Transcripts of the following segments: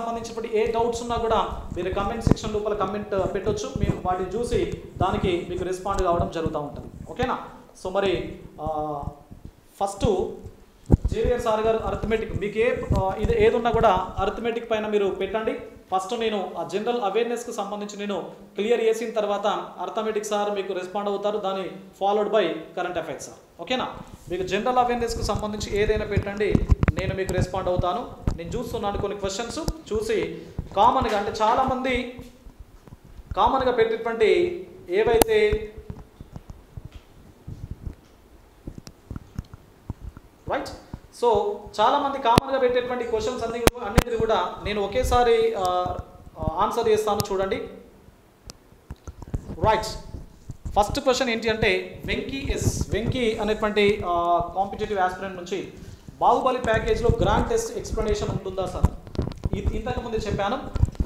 సంబంధించినటువంటి ఏ డౌట్స్ ఉన్నా కూడా మీరు కమెంట్ సెక్షన్ లోపల కమెంట్ పెట్టొచ్చు, మేము వాటిని చూసి దానికి మీకు రెస్పాండ్ కావడం జరుగుతూ ఉంటుంది. ఓకేనా? సో మరి ఫస్ట్ జేవియర్ సార్ గారు అర్థమెటిక్ మీకు ఇది ఏదున్నా కూడా అర్థమెటిక్ పైన మీరు పెట్టండి. ఫస్ట్ నేను ఆ జనరల్ అవేర్నెస్కి సంబంధించి నేను క్లియర్ చేసిన తర్వాత అర్థమెటిక్ సార్ మీకు రెస్పాండ్ అవుతారు, దాన్ని followed by current affairs sir. ఓకేనా? మీకు జనరల్ అవేర్నెస్కి సంబంధించి ఏదైనా పెట్టండి, నేను మీకు రెస్పాండ్ అవుతాను. నేను చూస్తున్నాను కొన్ని క్వశ్చన్స్ చూసి కామన్గా, అంటే చాలామంది కామన్గా పెట్టేటువంటి ఏవైతే రైట్, సో చాలామంది కామన్గా పెట్టేటువంటి క్వశ్చన్స్ అన్నిటిని కూడా నేను ఒకేసారి ఆన్సర్ చేస్తాను, చూడండి. రైట్, ఫస్ట్ క్వశ్చన్ ఏంటి అంటే వెంకీ అనేటువంటి కాంపిటేటివ్ ఆస్పిరెంట్ నుంచి బాహుబలి ప్యాకేజ్లో గ్రాండ్ టెస్ట్ ఎక్స్ప్లెనేషన్ ఉంటుందా సార్? ఇంతకుముందు చెప్పాను,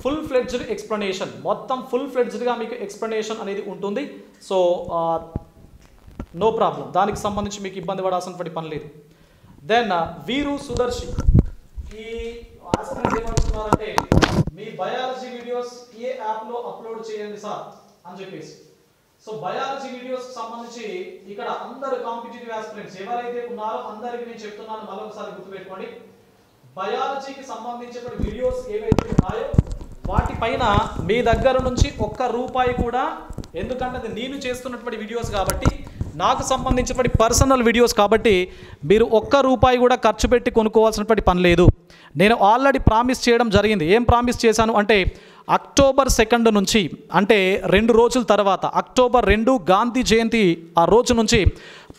ఫుల్ ఫ్లెడ్జ్డ్ ఎక్స్ప్లెనేషన్, మొత్తం ఫుల్ ఫ్లెడ్జ్డ్గా మీకు ఎక్స్ప్లెనేషన్ అనేది ఉంటుంది. సో నో ప్రాబ్లం, దానికి సంబంధించి మీకు ఇబ్బంది పడాల్సినటువంటి పని లేదు. దెన్ వీరు సుదర్శి ఈ ఆస్పిరెంట్ ఏమంటున్నారంటే మీ బయాలజీ వీడియోస్ ఏ యాప్లో అప్లోడ్ చేయండి సార్ అని చెప్పేసి. సో బయాలజీ వీడియోస్కి సంబంధించి ఇక్కడ అందరు కాంపిటేటివ్ ఆస్పిరెంట్స్ ఎవరైతే ఉన్నారో అందరికి నేను చెప్తున్నాను, మరొకసారి గుర్తుపెట్టుకోండి. బయాలజీకి సంబంధించిన వీడియోస్ ఏవైతే ఉన్నాయో వాటిపైన మీ దగ్గర నుంచి ₹1 కూడా, ఎందుకంటే అది నేను చేస్తున్నటువంటి వీడియోస్ కాబట్టి, నాకు సంబంధించినటువంటి పర్సనల్ వీడియోస్ కాబట్టి మీరు ₹1 కూడా ఖర్చు పెట్టి కొనుక్కోవాల్సినటువంటి పని లేదు. నేను ఆల్రెడీ ప్రామిస్ చేయడం జరిగింది. ఏం ప్రామిస్ చేశాను అంటే అక్టోబర్ 2 నుంచి, అంటే 2 రోజుల తర్వాత, అక్టోబర్ 2 గాంధీ జయంతి ఆ రోజు నుంచి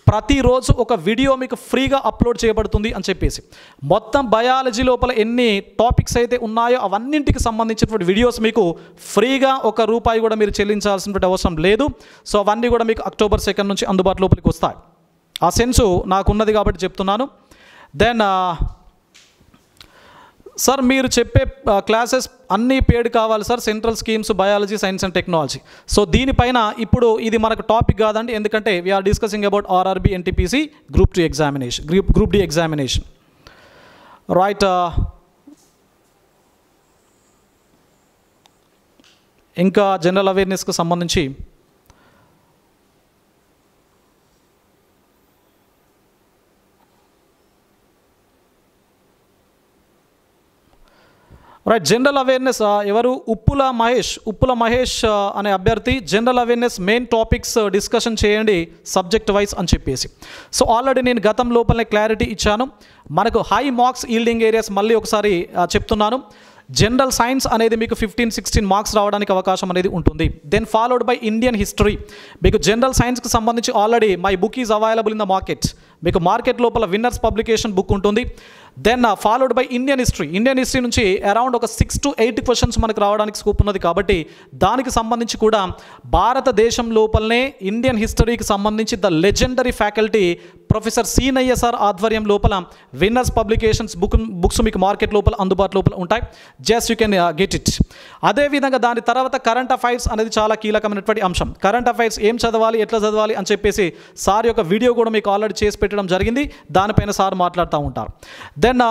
ప్రతిరోజు ఒక వీడియో మీకు ఫ్రీగా అప్లోడ్ చేయబడుతుంది అని చెప్పేసి. మొత్తం బయాలజీ లోపల ఎన్ని టాపిక్స్ అయితే ఉన్నాయో అవన్నింటికి సంబంధించినటువంటి వీడియోస్ మీకు ఫ్రీగా ₹1 కూడా మీరు చెల్లించాల్సినటువంటి అవసరం లేదు. సో అవన్నీ కూడా మీకు అక్టోబర్ 2 నుంచి అందుబాటు లోపలికి వస్తాయి. ఆ సెన్సు నాకున్నది కాబట్టి చెప్తున్నాను. దెన్ సార్ మీరు చెప్పే క్లాసెస్ అన్నీ పేడ్ కావాలి sir, central schemes biology science and technology. So దీనిపైన ఇప్పుడు ఇది మనకు టాపిక్ కాదండి, ఎందుకంటే we are discussing about RRB NTPC group D examination. Right, ఇంకా జనరల్ అవేర్నెస్కి సంబంధించి రైట్, జనరల్ అవేర్నెస్ ఎవరు? ఉప్పుల మహేష్ అనే అభ్యర్థి general awareness main topics discussion చేయండి సబ్జెక్ట్ వైజ్ అని చెప్పేసి. సో ఆల్రెడీ నేను గతం లోపలనే క్లారిటీ ఇచ్చాను. మనకు హై మార్క్స్ ఈల్డింగ్ ఏరియాస్ మళ్ళీ ఒకసారి చెప్తున్నాను. జనరల్ సైన్స్ అనేది మీకు 15-16 మార్క్స్ రావడానికి అవకాశం అనేది ఉంటుంది. Then followed by Indian history. మీకు జనరల్ సైన్స్కి సంబంధించి already my book is available in the market. మీకు మార్కెట్ లోపల విన్నర్స్ పబ్లికేషన్ బుక్ ఉంటుంది. Then followed by Indian history నుంచి అరౌండ్ ఒక 6 to 8 క్వశ్చన్స్ మనకు రావడానికి స్కోప్ ఉన్నది కాబట్టి దానికి సంబంధించి కూడా భారతదేశం లోపలనే ఇండియన్ హిస్టరీకి సంబంధించి the legendary faculty professor Seenaiah sir ఆధ్వర్యం లోపల విన్నర్స్ పబ్లికేషన్స్ బుక్స్ మీకు మార్కెట్ లోపల అందుబాటు లోపల ఉంటాయి. Just you can get it. అదేవిధంగా దాని తర్వాత కరెంట్ అఫైర్స్ అనేది చాలా కీలకమైనటువంటి అంశం. కరెంట్ అఫైర్స్ ఏం చదవాలి, ఎట్లా చదవాలి అని చెప్పేసి సార్ యొక్క వీడియో కూడా మీకు ఆల్రెడీ చేసి పెట్టడం జరిగింది. దానిపైన సార్ మాట్లాడుతూ ఉంటారు. దెన్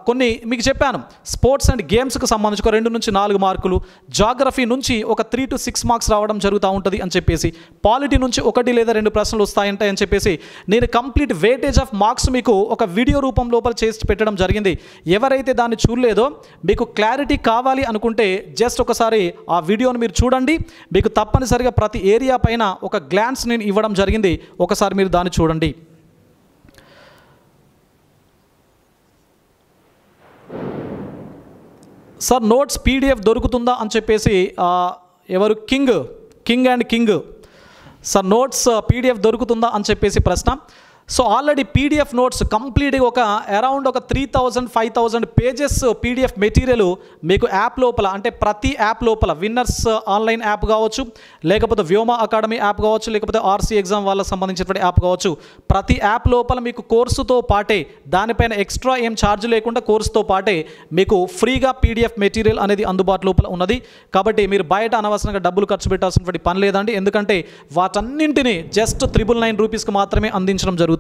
కొన్ని మీకు చెప్పాను, స్పోర్ట్స్ అండ్ గేమ్స్కి సంబంధించి ఒక 2 నుంచి 4 మార్కులు, జాగ్రఫీ నుంచి ఒక 3 to 6 మార్క్స్ రావడం జరుగుతూ ఉంటుంది అని చెప్పేసి, పాలిటీ నుంచి 1 లేదా 2 ప్రశ్నలు వస్తాయంటాయి అని చెప్పేసి నేను కంప్లీట్ వెయిటేజ్ ఆఫ్ మార్క్స్ మీకు ఒక వీడియో రూపం లోపల చేసి పెట్టడం జరిగింది. ఎవరైతే దాన్ని చూడలేదో మీకు క్లారిటీ కావాలి అనుకుంటే జస్ట్ ఒకసారి ఆ వీడియోని మీరు చూడండి. మీకు తప్పనిసరిగా ప్రతి ఏరియా పైన ఒక గ్లాన్స్ నేను ఇవ్వడం జరిగింది, ఒకసారి మీరు దాన్ని చూడండి. సార్ నోట్స్ పీడిఎఫ్ దొరుకుతుందా అని చెప్పేసి ఎవరు కింగ్ సార్ నోట్స్ పీడిఎఫ్ దొరుకుతుందా అని చెప్పేసి ప్రశ్న. సో ఆల్రెడీ పీడిఎఫ్ నోట్స్ కంప్లీట్గా ఒక అరౌండ్ ఒక 3000-5000 పేజెస్ పీడిఎఫ్ మెటీరియల్ మీకు యాప్ లోపల, అంటే ప్రతి యాప్ లోపల విన్నర్స్ ఆన్లైన్ యాప్ కావచ్చు, లేకపోతే వ్యోమా అకాడమీ యాప్ కావచ్చు, లేకపోతే ఆర్సీ ఎగ్జామ్ వాళ్ళకి సంబంధించినటువంటి యాప్ కావచ్చు, ప్రతి యాప్ లోపల మీకు కోర్సుతో పాటే దానిపైన ఎక్స్ట్రా ఏం ఛార్జ్ లేకుండా కోర్సుతో పాటే మీకు ఫ్రీగా పీడిఎఫ్ మెటీరియల్ అనేది అందుబాటు లోపల ఉన్నది. కాబట్టి మీరు బయట అనవసరంగా డబ్బులు ఖర్చు పెట్టాల్సినటువంటి పని లేదండి, ఎందుకంటే వాటన్నింటినీ జస్ట్ 999 రూపీస్కి మాత్రమే అందించడం జరుగుతుంది.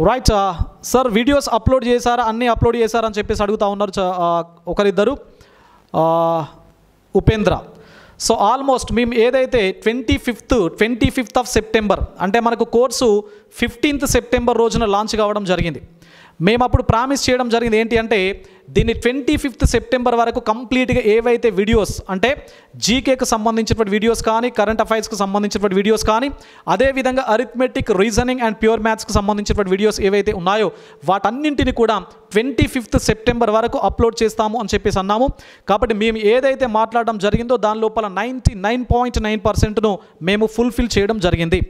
రైట్ సార్, వీడియోస్ అప్లోడ్ చేశారా, అన్నీ అప్లోడ్ చేశారా అని చెప్పేసి అడుగుతూ ఉన్నారు ఒకరిద్దరు. ఉపేంద్ర. సో ఆల్మోస్ట్ మేము ఏదైతే 25th ఆఫ్ సెప్టెంబర్ అంటే మనకు కోర్సు 15th సెప్టెంబర్ రోజున లాంచ్ కావడం జరిగింది. మేము అప్పుడు ప్రామిస్ చేయడం జరిగింది ఏంటి అంటే దీన్ని 25th సెప్టెంబర్ వరకు కంప్లీట్గా ఏవైతే వీడియోస్ అంటే జీకేకి సంబంధించినటువంటి వీడియోస్ కానీ, కరెంట్ అఫైర్స్కి సంబంధించినటువంటి వీడియోస్ కానీ, అదేవిధంగా అరిథమెటిక్, రీజనింగ్ అండ్ ప్యూర్ మ్యాథ్స్కి సంబంధించినటువంటి వీడియోస్ ఏవైతే ఉన్నాయో వాటన్నింటిని కూడా 25th సెప్టెంబర్ వరకు అప్లోడ్ చేస్తాము అని చెప్పేసి అన్నాము. కాబట్టి మేము ఏదైతే మాట్లాడడం జరిగిందో దాని లోపల 99.9%ను మేము ఫుల్ఫిల్ చేయడం జరిగింది.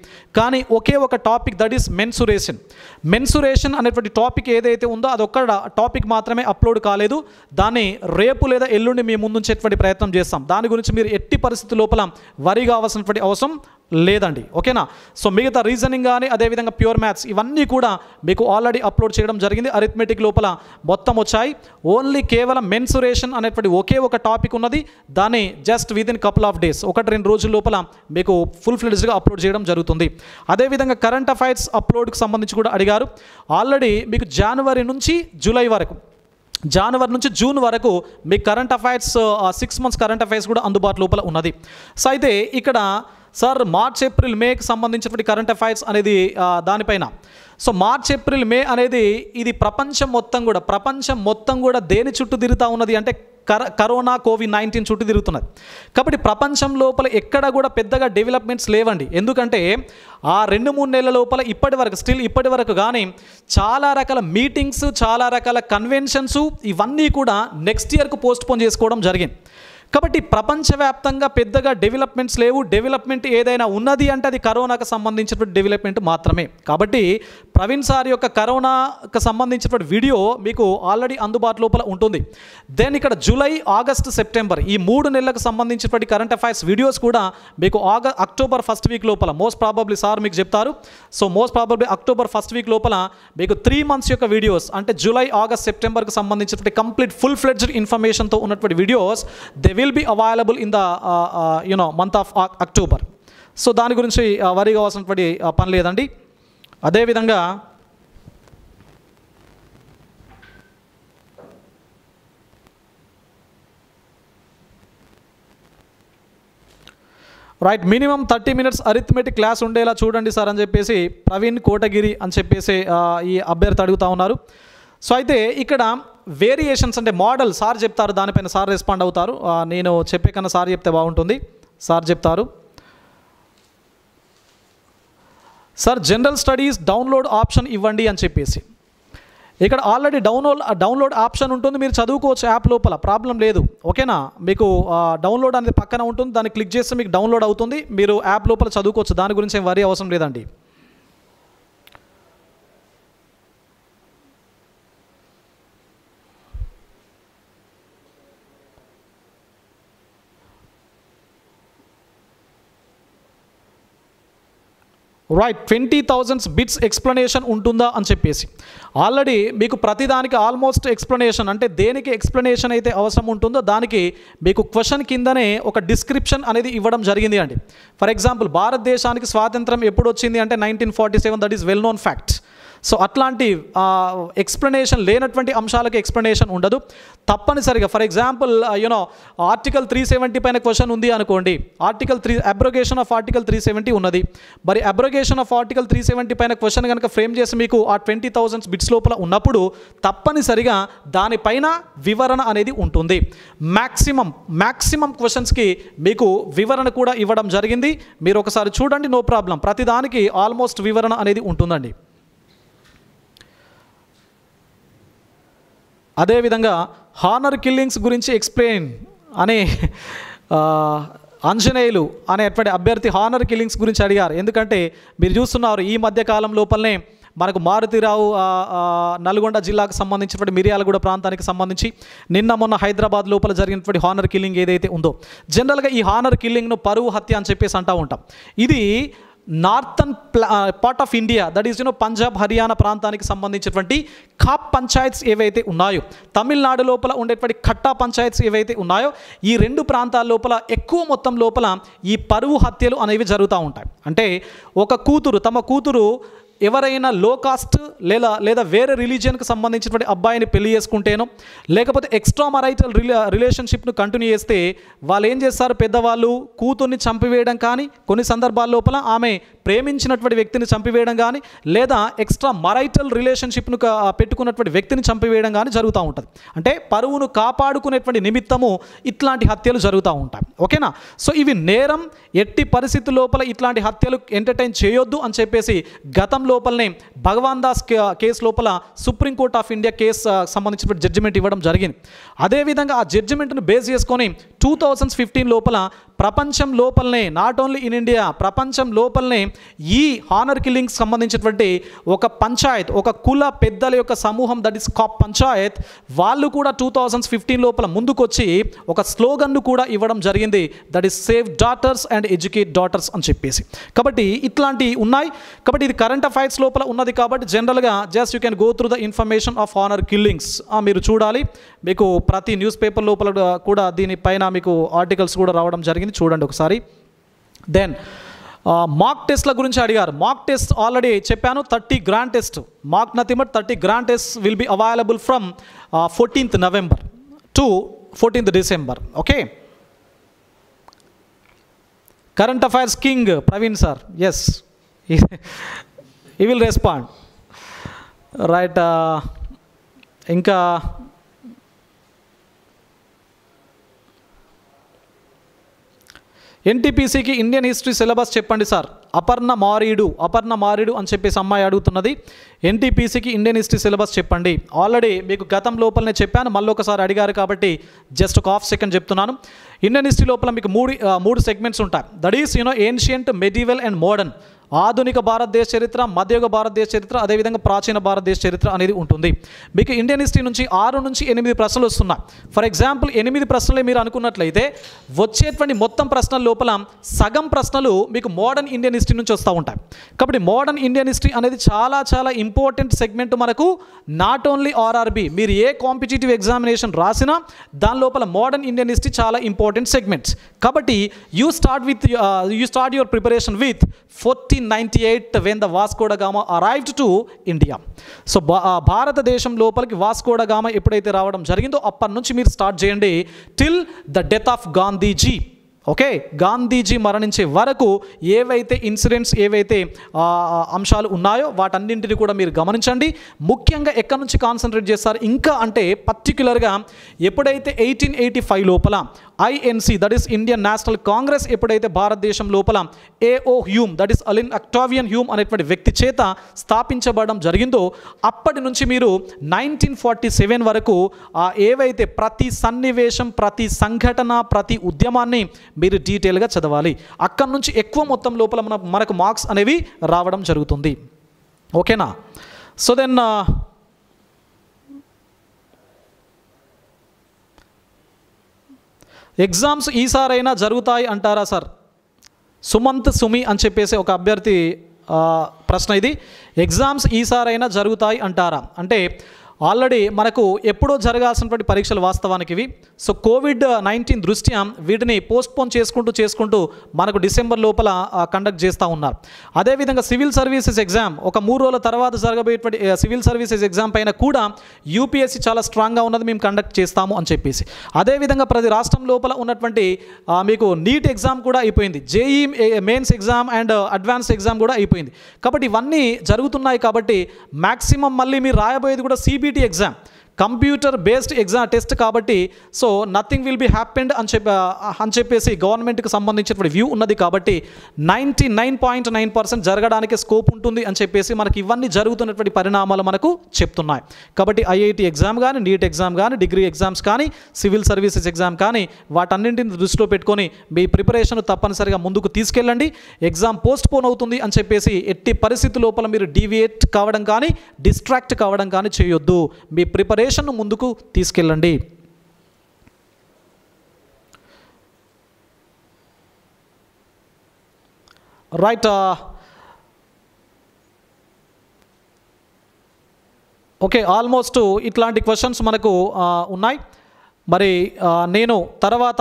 కానీ ఒకే ఒక టాపిక్, దట్ ఈస్ మెన్సురేషన్ అనేటువంటి టాపిక్ ఏదైతే ఉందో అదొక్క టాపిక్ మాత్రమే అప్లోడ్ కాలేదు. దాన్ని రేపు లేదా ఎల్లుండి మీ ముందుంచేటువంటి ప్రయత్నం చేస్తాం. దాని గురించి మీరు ఎట్టి పరిస్థితి లోపల వరి కావాల్సినటువంటి అవసరం లేదండి. ఓకేనా? సో మిగతా రీజనింగ్ కానీ అదేవిధంగా ప్యూర్ మ్యాథ్స్ ఇవన్నీ కూడా మీకు ఆల్రెడీ అప్లోడ్ చేయడం జరిగింది. అరిథమెటిక్ లోపల మొత్తం వచ్చాయి. ఓన్లీ కేవలం మెన్సురేషన్ అనేటువంటి ఒకే ఒక టాపిక్ ఉన్నది. దాన్ని just within couple of days, 1-2 రోజుల లోపల మీకు ఫుల్ ఫ్లెడ్జ్గా అప్లోడ్ చేయడం జరుగుతుంది. అదేవిధంగా కరెంట్ అఫైర్స్ అప్లోడ్కి సంబంధించి కూడా అడిగారు. ఆల్రెడీ మీకు జనవరి నుంచి జూన్ వరకు మీకు current affairs 6 months current affairs కూడా అందుబాటు లోపల ఉన్నది. సో అయితే ఇక్కడ సార్ మార్చ్ ఏప్రిల్ మేకి సంబంధించినటువంటి కరెంట్ అఫైర్స్ అనేది దానిపైన. సో మార్చ్ ఏప్రిల్ మే అనేది ఇది ప్రపంచం మొత్తం కూడా దేని చుట్టూ తిరుగుతూ ఉన్నది అంటే కరోనా కోవిడ్-19 చుట్టూ తిరుగుతున్నది. కాబట్టి ప్రపంచం లోపల ఎక్కడ కూడా పెద్దగా డెవలప్మెంట్స్ లేవండి. ఎందుకంటే ఆ 2-3 నెలల లోపల ఇప్పటి వరకు కానీ చాలా రకాల మీటింగ్స్, చాలా రకాల కన్వెన్షన్స్ ఇవన్నీ కూడా నెక్స్ట్ ఇయర్కు పోస్ట్పోన్ చేసుకోవడం జరిగింది. కాబట్టి ప్రపంచవ్యాప్తంగా పెద్దగా డెవలప్మెంట్స్ లేవు. డెవలప్మెంట్ ఏదైనా ఉన్నది అంటే అది కరోనాకు సంబంధించినటువంటి డెవలప్మెంట్ మాత్రమే. కాబట్టి ప్రవీణ్ సార్ యొక్క కరోనాకు సంబంధించినటువంటి వీడియో మీకు ఆల్రెడీ అందుబాటు లోపల ఉంటుంది. దెన్ ఇక్కడ జూలై, ఆగస్ట్, సెప్టెంబర్ ఈ 3 నెలలకు సంబంధించినటువంటి కరెంట్ అఫైర్స్ వీడియోస్ కూడా మీకు అక్టోబర్ 1st వీక్ లోపల మోస్ట్ ప్రాబబ్లీ సార్ మీకు చెప్తారు. So most probably October 1st week లోపల మీకు 3 months యొక్క వీడియోస్ అంటే జూలై, ఆగస్ట్, సెప్టెంబర్కి సంబంధించినటువంటి కంప్లీట్ ఫుల్ ఫ్లెడ్జ్డ్ ఇన్ఫర్మేషన్తో ఉన్నటువంటి videos will be available in the month of October. So దాని గురించి వరి కావాల్సినటువంటి పని లేదండి. అదేవిధంగా right, minimum 30 minutes arithmetic class ఉండేలా చూడండి సార్ అని చెప్పేసి ప్రవీణ్ కోటగిరి అని చెప్పేసి ఈ అభ్యర్థి అడుగుతూ ఉన్నారు. సో అయితే ఇక్కడ వేరియేషన్స్ అంటే మోడల్ సార్ చెప్తారు, దానిపైన సార్ రెస్పాండ్ అవుతారు. నేను చెప్పే కన్నా సార్ చెప్తే బాగుంటుంది. సార్ చెప్తారు. Sir general studies download option ఇవ్వండి అని చెప్పేసి ఇక్కడ ఆల్రెడీ డౌన్లోడ్ ఆప్షన్ ఉంటుంది. మీరు చదువుకోవచ్చు యాప్ లోపల, ప్రాబ్లం లేదు. ఓకేనా? మీకు డౌన్లోడ్ అనేది పక్కన ఉంటుంది. దాన్ని క్లిక్ చేస్తే మీకు డౌన్లోడ్ అవుతుంది. మీరు యాప్ లోపల చదువుకోవచ్చు. దాని గురించి ఏం వరి అవసరం లేదండి. రైట్, 20,000 బిట్స్ ఎక్స్ప్లెనేషన్ ఉంటుందా అని చెప్పేసి ఆల్రెడీ మీకు ప్రతిదానికి ఆల్మోస్ట్ ఎక్స్ప్లెనేషన్ అంటే దేనికి ఎక్స్ప్లెనేషన్ అయితే అవసరం ఉంటుందో దానికి మీకు క్వశ్చన్ కిందనే ఒక డిస్క్రిప్షన్ అనేది ఇవ్వడం జరిగింది అండి. ఫర్ ఎగ్జాంపుల్ భారతదేశానికి స్వాతంత్రం ఎప్పుడు వచ్చింది అంటే 1947, that is well known fact. So అట్లాంటి ఎక్స్ప్లెనేషన్ లేనటువంటి అంశాలకు ఎక్స్ప్లెనేషన్ ఉండదు. తప్పనిసరిగా ఫర్ ఎగ్జాంపుల్ ఆర్టికల్ 370 పైన క్వశ్చన్ ఉంది అనుకోండి. అబ్రోగేషన్ ఆఫ్ ఆర్టికల్ 370 ఉన్నది. మరి అబ్రోగేషన్ ఆఫ్ ఆర్టికల్ 370 పైన క్వశ్చన్ కనుక ఫ్రేమ్ చేసి మీకు ఆ 20,000 బిట్స్ లోపల ఉన్నప్పుడు తప్పనిసరిగా దానిపైన వివరణ అనేది ఉంటుంది. మ్యాక్సిమం క్వశ్చన్స్కి మీకు వివరణ కూడా ఇవ్వడం జరిగింది. మీరు ఒకసారి చూడండి, నో ప్రాబ్లం. ప్రతిదానికి ఆల్మోస్ట్ వివరణ అనేది ఉంటుందండి. అదేవిధంగా హానర్ కిల్లింగ్స్ గురించి ఎక్స్ప్లెయిన్ అనే ఆంజనేయులు అనేటువంటి అభ్యర్థి హానర్ కిల్లింగ్స్ గురించి అడిగారు. ఎందుకంటే మీరు చూస్తున్నారు ఈ మధ్యకాలం లోపలనే మనకు మారుతిరావు నల్గొండ జిల్లాకు సంబంధించినటువంటి మిర్యాలగూడ ప్రాంతానికి సంబంధించి మొన్న హైదరాబాద్ లోపల జరిగినటువంటి హానర్ కిల్లింగ్ ఏదైతే ఉందో, జనరల్గా ఈ హానర్ కిల్లింగ్ను పరువు హత్య అని చెప్పేసి అంటూ ఉంటాం. ఇది northern part of India, that is Punjab, Haryana ప్రాంతానికి సంబంధించినటువంటి ఖాప్ పంచాయత్స్ ఏవైతే ఉన్నాయో, తమిళనాడు లోపల ఉండేటువంటి ఖట్టా పంచాయత్స్ ఏవైతే ఉన్నాయో, ఈ 2 ప్రాంతాల లోపల ఎక్కువ మొత్తం లోపల ఈ పరువు హత్యలు అనేవి జరుగుతూ ఉంటాయి. అంటే ఒక కూతురు తమ కూతురు ఎవరైనా లో కాస్ట్ లేదా వేరే రిలీజియన్కి సంబంధించినటువంటి అబ్బాయిని పెళ్లి చేసుకుంటేనో లేకపోతే ఎక్స్ట్రా మరైటల్ రిలేషన్షిప్ను కంటిన్యూ చేస్తే వాళ్ళు ఏం చేస్తారు, పెద్దవాళ్ళు కూతుర్ని చంపివేయడం కానీ, కొన్ని సందర్భాల లోపల ఆమె ప్రేమించినటువంటి వ్యక్తిని చంపివేయడం కానీ, లేదా ఎక్స్ట్రా మరైటల్ రిలేషన్షిప్ను పెట్టుకున్నటువంటి వ్యక్తిని చంపివేయడం కానీ జరుగుతూ ఉంటుంది. అంటే పరువును కాపాడుకునేటువంటి నిమిత్తము ఇట్లాంటి హత్యలు జరుగుతూ ఉంటాయి. ఓకేనా? సో ఇవి నేరం, ఎట్టి పరిస్థితుల లోపల ఇట్లాంటి హత్యలు ఎంటర్టైన్ చేయొద్దు అని చెప్పేసి గతం లోపలనే భగవాన్ దాస్ కేసు లోపల సుప్రీంకోర్ట్ ఆఫ్ ఇండియా కేసు సంబంధించిన జడ్జిమెంట్ ఇవ్వడం జరిగింది. అదేవిధంగా ఆ జడ్జిమెంట్ను బేస్ చేసుకొని 2015 లోపల ప్రపంచం లోపలనే, నాట్ ఓన్లీ ఇన్ ఇండియా, ప్రపంచం లోపలనే ఈ హానర్ కిల్లింగ్స్ సంబంధించినటువంటి ఒక పంచాయత్, ఒక కుల పెద్దల యొక్క సమూహం, దట్ ఈస్ కాప్ పంచాయత్, వాళ్ళు కూడా 2015 లోపల ముందుకొచ్చి ఒక స్లోగన్ను కూడా ఇవ్వడం జరిగింది, that is save daughters and educate daughters అని చెప్పేసి. కాబట్టి ఇట్లాంటివి ఉన్నాయి. కాబట్టి ఇది కరెంట్ అఫైర్స్ లోపల ఉన్నది కాబట్టి జనరల్గా just you can go through the information of honour killings మీరు చూడాలి. మీకు ప్రతి న్యూస్ పేపర్ లోపల కూడా దీనిపైన మీకు ఆర్టికల్స్ కూడా రావడం జరిగింది, చూడండి ఒకసారి. దెన్ మాక్ టెస్ట్ల గురించి అడిగారు. మాక్ టెస్ట్ ఆల్రెడీ చెప్పాను, 30 grand test, mock nothing but 30 grand test will be available from 14th November to 14th December. Okay, current affairs king Praveen sir, yes, he will respond, right. ఇంకా ఎన్టీపీసీకి ఇండియన్ హిస్టరీ సిలబస్ చెప్పండి sir. Aparna మారీడు అని చెప్పేసి అమ్మాయి అడుగుతున్నది. ఎన్టీపీసీకి ఇండియన్ హిస్టరీ సిలబస్ చెప్పండి. ఆల్రెడీ మీకు గతం లోపలనే చెప్పాను, మళ్ళీ ఒకసారి అడిగారు కాబట్టి జస్ట్ ఒక హాఫ్ సెకండ్ చెప్తున్నాను. ఇండియన్ హిస్టరీ లోపల మీకు మూడు సెగ్మెంట్స్ ఉంటాయి. That is ancient, medieval and modern. ఆధునిక భారతదేశ చరిత్ర, మధ్యయుగ భారతదేశ చరిత్ర, అదేవిధంగా ప్రాచీన భారతదేశ చరిత్ర అనేది ఉంటుంది. మీకు ఇండియన్ హిస్టరీ నుంచి 6 నుంచి 8 ప్రశ్నలు వస్తున్నాయి. ఫర్ ఎగ్జాంపుల్ 8 ప్రశ్నలే మీరు అనుకున్నట్లయితే వచ్చేటువంటి మొత్తం ప్రశ్నల లోపల సగం ప్రశ్నలు మీకు మోడర్న్ ఇండియన్ హిస్టరీ నుంచి వస్తూ ఉంటాయి. కాబట్టి మోడర్న్ ఇండియన్ హిస్టరీ అనేది చాలా చాలా ఇంపార్టెంట్ సెగ్మెంట్ మనకు. నాట్ ఓన్లీ ఆర్ఆర్బి, మీరు ఏ కాంపిటేటివ్ ఎగ్జామినేషన్ రాసినా దాని లోపల మోడర్న్ ఇండియన్ హిస్టరీ చాలా ఇంపార్టెంట్ సెగ్మెంట్స్. కాబట్టి you start your preparation with 1498 when the Vasco da Gama arrived to India. So భారతదేశం లోపలికి వాస్కో డా గామా ఎప్పుడైతే రావడం జరిగిందో అప్పటి నుంచి మీరు స్టార్ట్ చేయండి till the death of Gandhiji. Okay, Gandhiji మరణించే వరకు ఏవైతే ఇన్సిడెంట్స్, ఏవైతే అంశాలు ఉన్నాయో వాటన్నింటినీ కూడా మీరు గమనించండి. ముఖ్యంగా ఎక్కడి నుంచి కాన్సన్ట్రేట్ చేస్తారు ఇంకా అంటే పర్టిక్యులర్గా ఎప్పుడైతే 1885 లోపల INC, that is Indian National Congress, ఎప్పుడైతే భారతదేశం లోపల A O Hume, that is Allan Octavian Hume అనేటువంటి వ్యక్తి చేత స్థాపించబడడం జరిగిందో అప్పటి నుంచి మీరు 1947 వరకు ఏవైతే ప్రతి సన్నివేశం, ప్రతి సంఘటన, ప్రతి ఉద్యమాన్ని మీరు డీటెయిల్గా చదవాలి. అక్కడి నుంచి ఎక్కువ మొత్తం లోపల మనకు మార్క్స్ అనేవి రావడం జరుగుతుంది. ఓకేనా? సో దెన్ ఎగ్జామ్స్ ఈసారైనా జరుగుతాయి అంటారా సార్? సుమి అని చెప్పేసి ఒక అభ్యర్థి ప్రశ్న ఇది. ఎగ్జామ్స్ ఈసారైనా జరుగుతాయి అంటారా అంటే ఆల్రెడీ మనకు ఎప్పుడో జరగాల్సినటువంటి పరీక్షలు వాస్తవానికి ఇవి. సో COVID-19 దృష్ట్యా వీటిని పోస్ట్పోన్ చేసుకుంటూ మనకు డిసెంబర్ లోపల కండక్ట్ చేస్తూ ఉన్నారు. అదేవిధంగా సివిల్ సర్వీసెస్ ఎగ్జామ్ ఒక 3 రోజుల తర్వాత జరగబోయేటువంటి సివిల్ సర్వీసెస్ ఎగ్జామ్ పైన కూడా యూపీఎస్సీ చాలా స్ట్రాంగ్గా ఉన్నది, మేము కండక్ట్ చేస్తాము అని చెప్పేసి. అదేవిధంగా ప్రతి రాష్ట్రం లోపల ఉన్నటువంటి మీకు నీట్ ఎగ్జామ్ కూడా అయిపోయింది, JEE mains exam and advance exam కూడా అయిపోయింది. కాబట్టి ఇవన్నీ జరుగుతున్నాయి. కాబట్టి మ్యాక్సిమం మళ్ళీ మీరు రాయబోయేది కూడా CBT exam, computer based exam test. కాబట్టి so nothing will be happened అని చెప్పేసి గవర్నమెంట్కి సంబంధించినటువంటి వ్యూ ఉన్నది. కాబట్టి 99.9% జరగడానికి స్కోప్ ఉంటుంది అని చెప్పేసి మనకి ఇవన్నీ జరుగుతున్నటువంటి పరిణామాలు మనకు చెప్తున్నాయి. కాబట్టి ఐఐటి ఎగ్జామ్ కానీ, నీట్ ఎగ్జామ్ కానీ, డిగ్రీ ఎగ్జామ్స్ కానీ, సివిల్ సర్వీసెస్ ఎగ్జామ్ కానీ వాటన్నింటిని దృష్టిలో పెట్టుకొని మీ ప్రిపరేషన్ తప్పనిసరిగా ముందుకు తీసుకెళ్ళండి. ఎగ్జామ్ పోస్ట్ పోన్ అవుతుంది అని చెప్పేసి ఎట్టి పరిస్థితి లోపల మీరు డీవియేట్ కావడం కానీ, డిస్ట్రాక్ట్ కావడం కానీ చేయొద్దు. మీ ప్రిపరేషన్ ముందుకు తీసుకెళ్ళండి. రైట్. ఓకే, ఆల్మోస్ట్ ఇట్లాంటి క్వశ్చన్స్ మనకు ఉన్నాయి. మరి నేను తర్వాత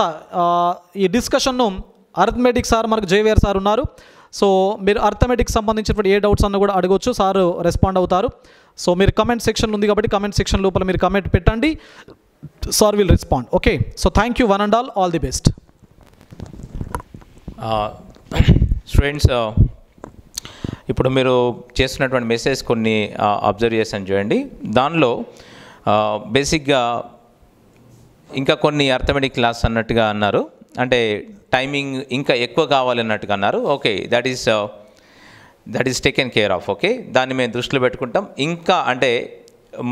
ఈ డిస్కషన్ను అరిథమెటిక్ సార్ మనకు జేవిఆర్ సార్ ఉన్నారు, సో మీరు అర్థమెటిక్ సంబంధించినటువంటి ఏ డౌట్స్ అన్న కూడా అడగవచ్చు, సార్ రెస్పాండ్ అవుతారు. సో మీరు కమెంట్ సెక్షన్ ఉంది కాబట్టి కమెంట్ సెక్షన్ లోపల మీరు కమెంట్ పెట్టండి, sir will respond. Okay, so thank you one and all the best. Students, ఇప్పుడు మీరు చేస్తున్నటువంటి మెసేజ్ కొన్ని అబ్జర్వ్ చేసాను చూడండి. దానిలో బేసిక్గా ఇంకా కొన్ని అర్థమెటిక్ క్లాస్ అన్నట్టుగా అన్నారు, అంటే టైమింగ్ ఇంకా ఎక్కువ కావాలన్నట్టుగా అన్నారు. Okay, that is taken care of. Okay, దాన్ని మేము దృష్టిలో పెట్టుకుంటాం. ఇంకా అంటే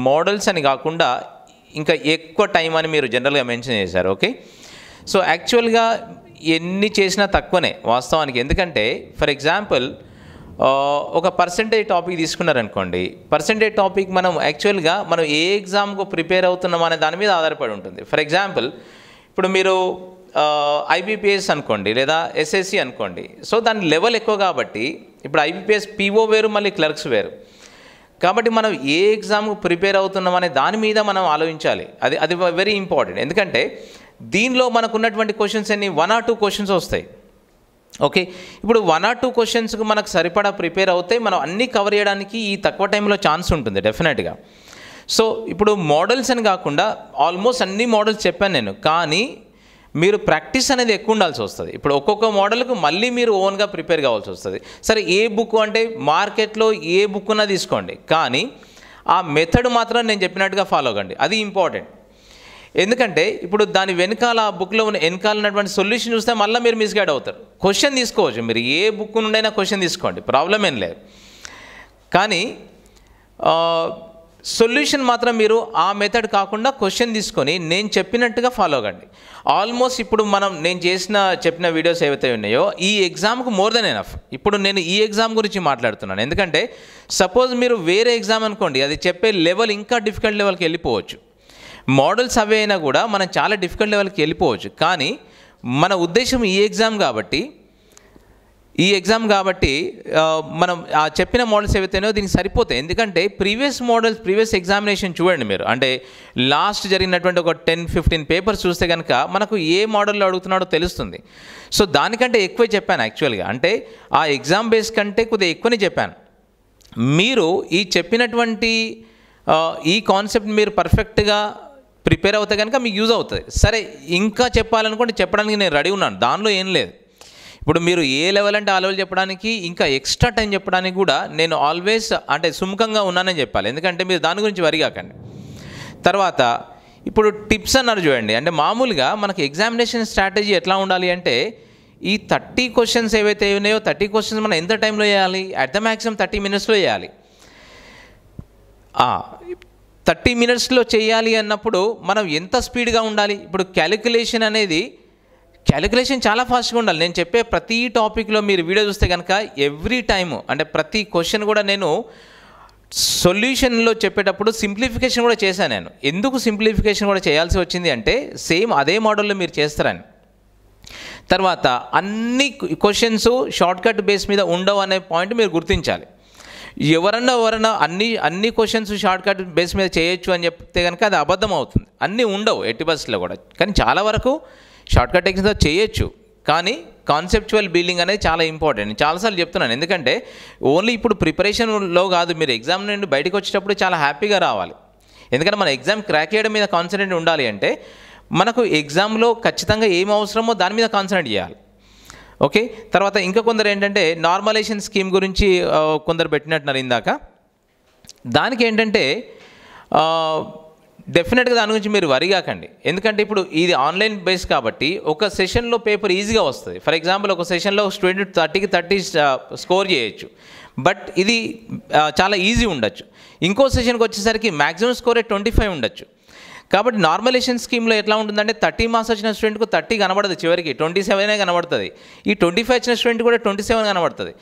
మోడల్స్ అని కాకుండా ఇంకా ఎక్కువ టైం అని మీరు జనరల్గా మెన్షన్ చేశారు. ఓకే, సో యాక్చువల్గా ఎన్ని చేసినా తక్కువనే వాస్తవానికి. ఎందుకంటే ఫర్ ఎగ్జాంపుల్ ఒక పర్సంటేజ్ టాపిక్ తీసుకున్నారనుకోండి, పర్సంటేజ్ టాపిక్ మనం యాక్చువల్గా మనం ఏ ఎగ్జామ్కు ప్రిపేర్ అవుతున్నాం అనే దాని మీద ఆధారపడి ఉంటుంది. ఫర్ ఎగ్జాంపుల్ ఇప్పుడు మీరు ఐబీపీఎస్ అనుకోండి లేదా ఎస్ఎస్సి అనుకోండి, సో దాని లెవెల్ ఎక్కువ కాబట్టి ఇప్పుడు ఐబీపీఎస్ పీఓ వేరు, మళ్ళీ క్లర్క్స్ వేరు. కాబట్టి మనం ఏ ఎగ్జామ్కు ప్రిపేర్ అవుతున్నాం అనే దాని మీద మనం ఆలోచించాలి. అది వెరీ ఇంపార్టెంట్. ఎందుకంటే దీనిలో మనకున్నటువంటి క్వశ్చన్స్ అన్ని 1 or 2 క్వశ్చన్స్ వస్తాయి. ఓకే, ఇప్పుడు 1 or 2 క్వశ్చన్స్కి మనకు సరిపడా ప్రిపేర్ అవుతే మనం అన్నీ కవర్ చేయడానికి ఈ తక్కువ టైంలో ఛాన్స్ ఉంటుంది డెఫినెట్గా. సో ఇప్పుడు మోడల్స్ అని కాకుండా ఆల్మోస్ట్ అన్ని మోడల్స్ చెప్పాను నేను, కానీ మీరు ప్రాక్టీస్ అనేది ఎక్కువ ఉండాల్సి వస్తుంది. ఇప్పుడు ఒక్కొక్క మోడల్కు మళ్ళీ మీరు ఓన్గా ప్రిపేర్ కావాల్సి వస్తుంది. సరే, ఏ బుక్ అంటే మార్కెట్లో ఏ బుక్ ఉన్నా తీసుకోండి, కానీ ఆ మెథడ్ మాత్రం నేను చెప్పినట్టుగా ఫాలో అవ్వండి, అది ఇంపార్టెంట్. ఎందుకంటే ఇప్పుడు దాని వెనకాల ఆ బుక్లో ఉన్న వెనకాల ఉన్నటువంటి సొల్యూషన్ చూస్తే మళ్ళీ మీరు మిస్గైడ్ అవుతారు. క్వశ్చన్ తీసుకోవచ్చు, మీరు ఏ బుక్ నుండైనా క్వశ్చన్ తీసుకోండి, ప్రాబ్లం ఏం లేదు. కానీ సొల్యూషన్ మాత్రం మీరు ఆ మెథడ్ కాకుండా క్వశ్చన్ తీసుకొని నేను చెప్పినట్టుగా ఫాలో అవ్వండి. ఆల్మోస్ట్ ఇప్పుడు నేను చెప్పిన వీడియోస్ ఏవైతే ఉన్నాయో ఈ ఎగ్జామ్కు మోర్ దెన్ ఎనఫ్. ఇప్పుడు నేను ఈ ఎగ్జామ్ గురించి మాట్లాడుతున్నాను, ఎందుకంటే సపోజ్ మీరు వేరే ఎగ్జామ్ అనుకోండి, అది చెప్పే లెవెల్ ఇంకా డిఫికల్ట్ లెవెల్కి వెళ్ళిపోవచ్చు. మోడల్స్ అవే అయినా కూడా మనం చాలా డిఫికల్ట్ లెవెల్కి వెళ్ళిపోవచ్చు. కానీ మన ఉద్దేశం ఈ ఎగ్జామ్ కాబట్టి మనం ఆ చెప్పిన మోడల్స్ ఏవైతేనో దీనికి సరిపోతాయి. ఎందుకంటే ప్రీవియస్ ఎగ్జామినేషన్ చూడండి మీరు, అంటే లాస్ట్ జరిగినటువంటి ఒక 10-15 పేపర్స్ చూస్తే కనుక మనకు ఏ మోడల్లో అడుగుతున్నాడో తెలుస్తుంది. సో దానికంటే ఎక్కువే చెప్పాను యాక్చువల్గా, అంటే ఆ ఎగ్జామ్ బేస్ కంటే కొద్దిగా ఎక్కువనే చెప్పాను. మీరు ఈ చెప్పినటువంటి ఈ కాన్సెప్ట్ మీరు పర్ఫెక్ట్గా ప్రిపేర్ అవుతే కనుక మీకు యూజ్ అవుతుంది. సరే, ఇంకా చెప్పాలనుకోండి, చెప్పడానికి నేను రెడీ ఉన్నాను, దానిలో ఏం లేదు. ఇప్పుడు మీరు ఏ లెవెల్ అంటే ఆ లెవెల్ చెప్పడానికి, ఇంకా ఎక్స్ట్రా టైం చెప్పడానికి కూడా నేను ఆల్వేస్ అంటే సుముఖంగా ఉన్నానని చెప్పాలి. ఎందుకంటే మీరు దాని గురించి వరిగాకండి. తర్వాత ఇప్పుడు టిప్స్ అన్నారు చూడండి, అంటే మామూలుగా మనకి ఎగ్జామినేషన్ స్ట్రాటజీ ఎట్లా ఉండాలి అంటే ఈ 30 క్వశ్చన్స్ ఏవైతే ఉన్నాయో 30 క్వశ్చన్స్ మనం ఎంత టైంలో చేయాలి, అట్ ద మ్యాక్సిమం 30 minutesలో చేయాలి. 30 minutesలో చేయాలి అన్నప్పుడు మనం ఎంత స్పీడ్గా ఉండాలి. ఇప్పుడు క్యాలిక్యులేషన్ చాలా ఫాస్ట్గా ఉండాలి. నేను చెప్పే ప్రతి టాపిక్లో మీరు వీడియో చూస్తే కనుక ఎవ్రీ టైము అంటే ప్రతి క్వశ్చన్ కూడా నేను సొల్యూషన్లో చెప్పేటప్పుడు సింప్లిఫికేషన్ కూడా చేశాను. నేను ఎందుకు సింప్లిఫికేషన్ కూడా చేయాల్సి వచ్చింది అంటే సేమ్ అదే మోడల్లో మీరు చేస్తారని. తర్వాత అన్ని క్వశ్చన్స్ షార్ట్కట్ బేస్ మీద ఉండవు అనే పాయింట్ మీరు గుర్తించాలి. ఎవరన్నా అన్ని క్వశ్చన్స్ షార్ట్కట్ బేస్ మీద చేయొచ్చు అని చెప్తే కనుక అది అబద్ధం అవుతుంది. అన్నీ ఉండవు ఎట్టి బస్సులో కూడా, కానీ చాలా వరకు షార్ట్కట్ టెక్నిక్స్తో చేయొచ్చు. కానీ కాన్సెప్చువల్ బిల్డింగ్ అనేది చాలా ఇంపార్టెంట్. నేను చాలాసార్లు చెప్తున్నాను, ఎందుకంటే ఓన్లీ ఇప్పుడు ప్రిపరేషన్లో కాదు, మీరు ఎగ్జామ్ నుండి బయటకు వచ్చేటప్పుడు చాలా హ్యాపీగా రావాలి. ఎందుకంటే మన ఎగ్జామ్ క్రాక్ చేయడం మీద కాన్సన్ట్రేట్ ఉండాలి. అంటే మనకు ఎగ్జామ్లో ఖచ్చితంగా ఏం అవసరమో దాని మీద కాన్సన్ట్రేట్ చేయాలి. ఓకే, తర్వాత ఇంకా కొందరు ఏంటంటే నార్మలైజేషన్ స్కీమ్ గురించి కొందరు పెట్టినట్టున్నారు ఇందాక. దానికి ఏంటంటే డెఫినెట్గా దాని గురించి మీరు వరిగాకండి. ఎందుకంటే ఇప్పుడు ఇది ఆన్లైన్ బేస్ కాబట్టి ఒక సెషన్లో పేపర్ ఈజీగా వస్తుంది. ఫర్ ఎగ్జాంపుల్ ఒక సెషన్లో స్టూడెంట్ 30కి 30 స్కోర్ చేయొచ్చు, బట్ ఇది చాలా ఈజీ ఉండొచ్చు. ఇంకో సెషన్కి వచ్చేసరికి మ్యాక్సిమం స్కోరే 25 ఉండొచ్చు. కాబట్టి నార్మలైజేషన్ స్కీమ్లో ఎట్లా ఉంటుందంటే 30 మార్క్స్ వచ్చిన స్టూడెంట్కు 30 కనబడదు, చివరికి 27 కనబడుతుంది. ఈ 25 వచ్చిన స్టూడెంట్ కూడా 27 కనబడుతుంది.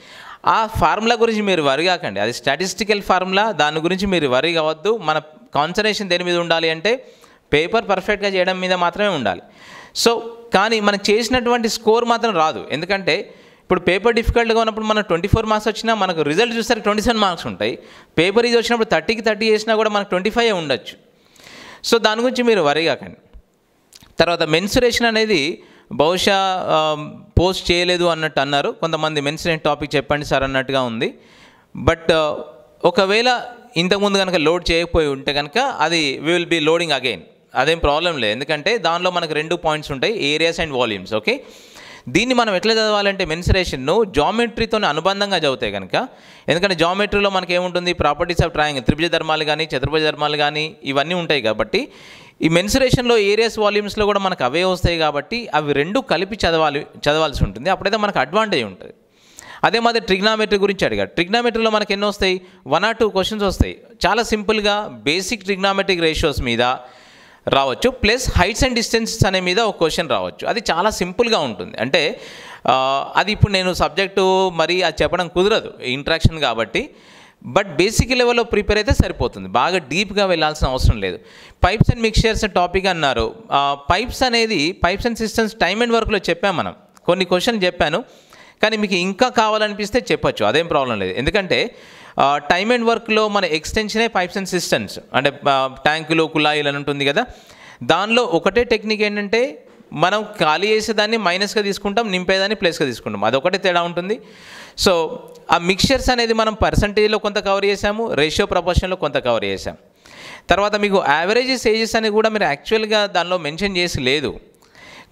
ఆ ఫార్ములా గురించి మీరు వరిగాకండి, అది స్టాటిస్టికల్ ఫార్ములా, దాని గురించి మీరు వరి కావద్దు. మన కాన్సన్ట్రేషన్ దేని మీద ఉండాలి అంటే పేపర్ పర్ఫెక్ట్గా చేయడం మీద మాత్రమే ఉండాలి. సో కానీ మనం చేసినటువంటి స్కోర్ మాత్రం రాదు. ఎందుకంటే ఇప్పుడు పేపర్ డిఫికల్ట్గా ఉన్నప్పుడు మనకు 24 మార్క్స్ వచ్చినా మనకు రిజల్ట్ చూసరికి 27 మార్క్స్ ఉంటాయి. పేపర్ ఈజీ వచ్చినప్పుడు 30కి 30 చేసినా కూడా మనకు 25 ఉండొచ్చు. సో దాని గురించి మీరు వరి కాకండి. తర్వాత మెన్సురేషన్ అనేది బహుశా పోస్ట్ చేయలేదు అన్నట్టు అన్నారు. కొంతమంది మెన్షన్ అయిన టాపిక్ చెప్పండి సార్ అన్నట్టుగా ఉంది. బట్ ఒకవేళ ఇంతకుముందు కనుక లోడ్ చేయకపోయి ఉంటే కనుక అది we will be loading again, అదేం ప్రాబ్లం లేదు. ఎందుకంటే దానిలో మనకు 2 పాయింట్స్ ఉంటాయి, ఏరియాస్ అండ్ వాల్యూమ్స్. ఓకే, దీన్ని మనం ఎట్లా చదవాలంటే మెన్సురేషన్ను జామెట్రీతో అనుబంధంగా చదివితే కనుక, ఎందుకంటే జామెట్రీలో మనకి ఏముంటుంది, ప్రాపర్టీస్ ఆఫ్ ట్రయాంగిల్, త్రిభుజ ధర్మాలు కానీ చతుర్భుజ ధర్మాలు కానీ ఇవన్నీ ఉంటాయి. కాబట్టి ఈ మెన్సురేషన్లో ఏరియాస్ వాల్యూమ్స్లో కూడా మనకు అవే వస్తాయి. కాబట్టి అవి 2 కలిపి చదవాల్సి ఉంటుంది. అప్పుడైతే మనకు అడ్వాంటేజ్ ఉంటుంది. అదే మాదిరి ట్రిగ్నామెట్రీ గురించి అడిగాడు. ట్రిగ్నామెట్రీలో మనకి ఎన్ని వస్తాయి, 1 or 2 క్వశ్చన్స్ వస్తాయి. చాలా సింపుల్గా బేసిక్ ట్రిగ్నామెట్రిక్ రేషియోస్ మీద రావచ్చు, ప్లస్ హైట్స్ అండ్ డిస్టెన్సెస్ అనే మీద ఒక క్వశ్చన్ రావచ్చు. అది చాలా సింపుల్గా ఉంటుంది. అంటే అది ఇప్పుడు నేను సబ్జెక్టు మరి అది చెప్పడం కుదరదు, ఇంట్రాక్షన్ కాబట్టి. బట్ బేసిక్ లెవెల్లో ప్రిపేర్ అయితే సరిపోతుంది, బాగా డీప్గా వెళ్ళాల్సిన అవసరం లేదు. పైప్స్ అండ్ మిక్స్చర్స్ టాపిక్ అన్నారు. పైప్స్ అనేది pipes and systems time and వర్క్లో చెప్పాము మనం, కొన్ని క్వశ్చన్ చెప్పాను. కానీ మీకు ఇంకా కావాలనిపిస్తే చెప్పచ్చు, అదేం ప్రాబ్లం లేదు. ఎందుకంటే టైమ్ అండ్ వర్క్లో మన ఎక్స్టెన్షనే పైప్స్ అండ్ సిస్టమ్స్, అంటే ట్యాంకులు కుళాయిలు అని ఉంటుంది కదా. దానిలో ఒకటే టెక్నిక్ ఏంటంటే మనం ఖాళీ చేసేదాన్ని మైనస్గా తీసుకుంటాం, నింపేదాన్ని ప్లస్గా తీసుకుంటాం, అదొకటే తేడా ఉంటుంది. సో ఆ మిక్చర్స్ అనేది మనం పర్సంటేజ్లో కొంత కవర్ చేసాము, రేషియో ప్రపోర్షన్లో కొంత కవర్ చేసాం. తర్వాత మీకు యావరేజెస్ ఏజెస్ అని కూడా మీరు యాక్చువల్గా దానిలో మెన్షన్ చేసి లేదు,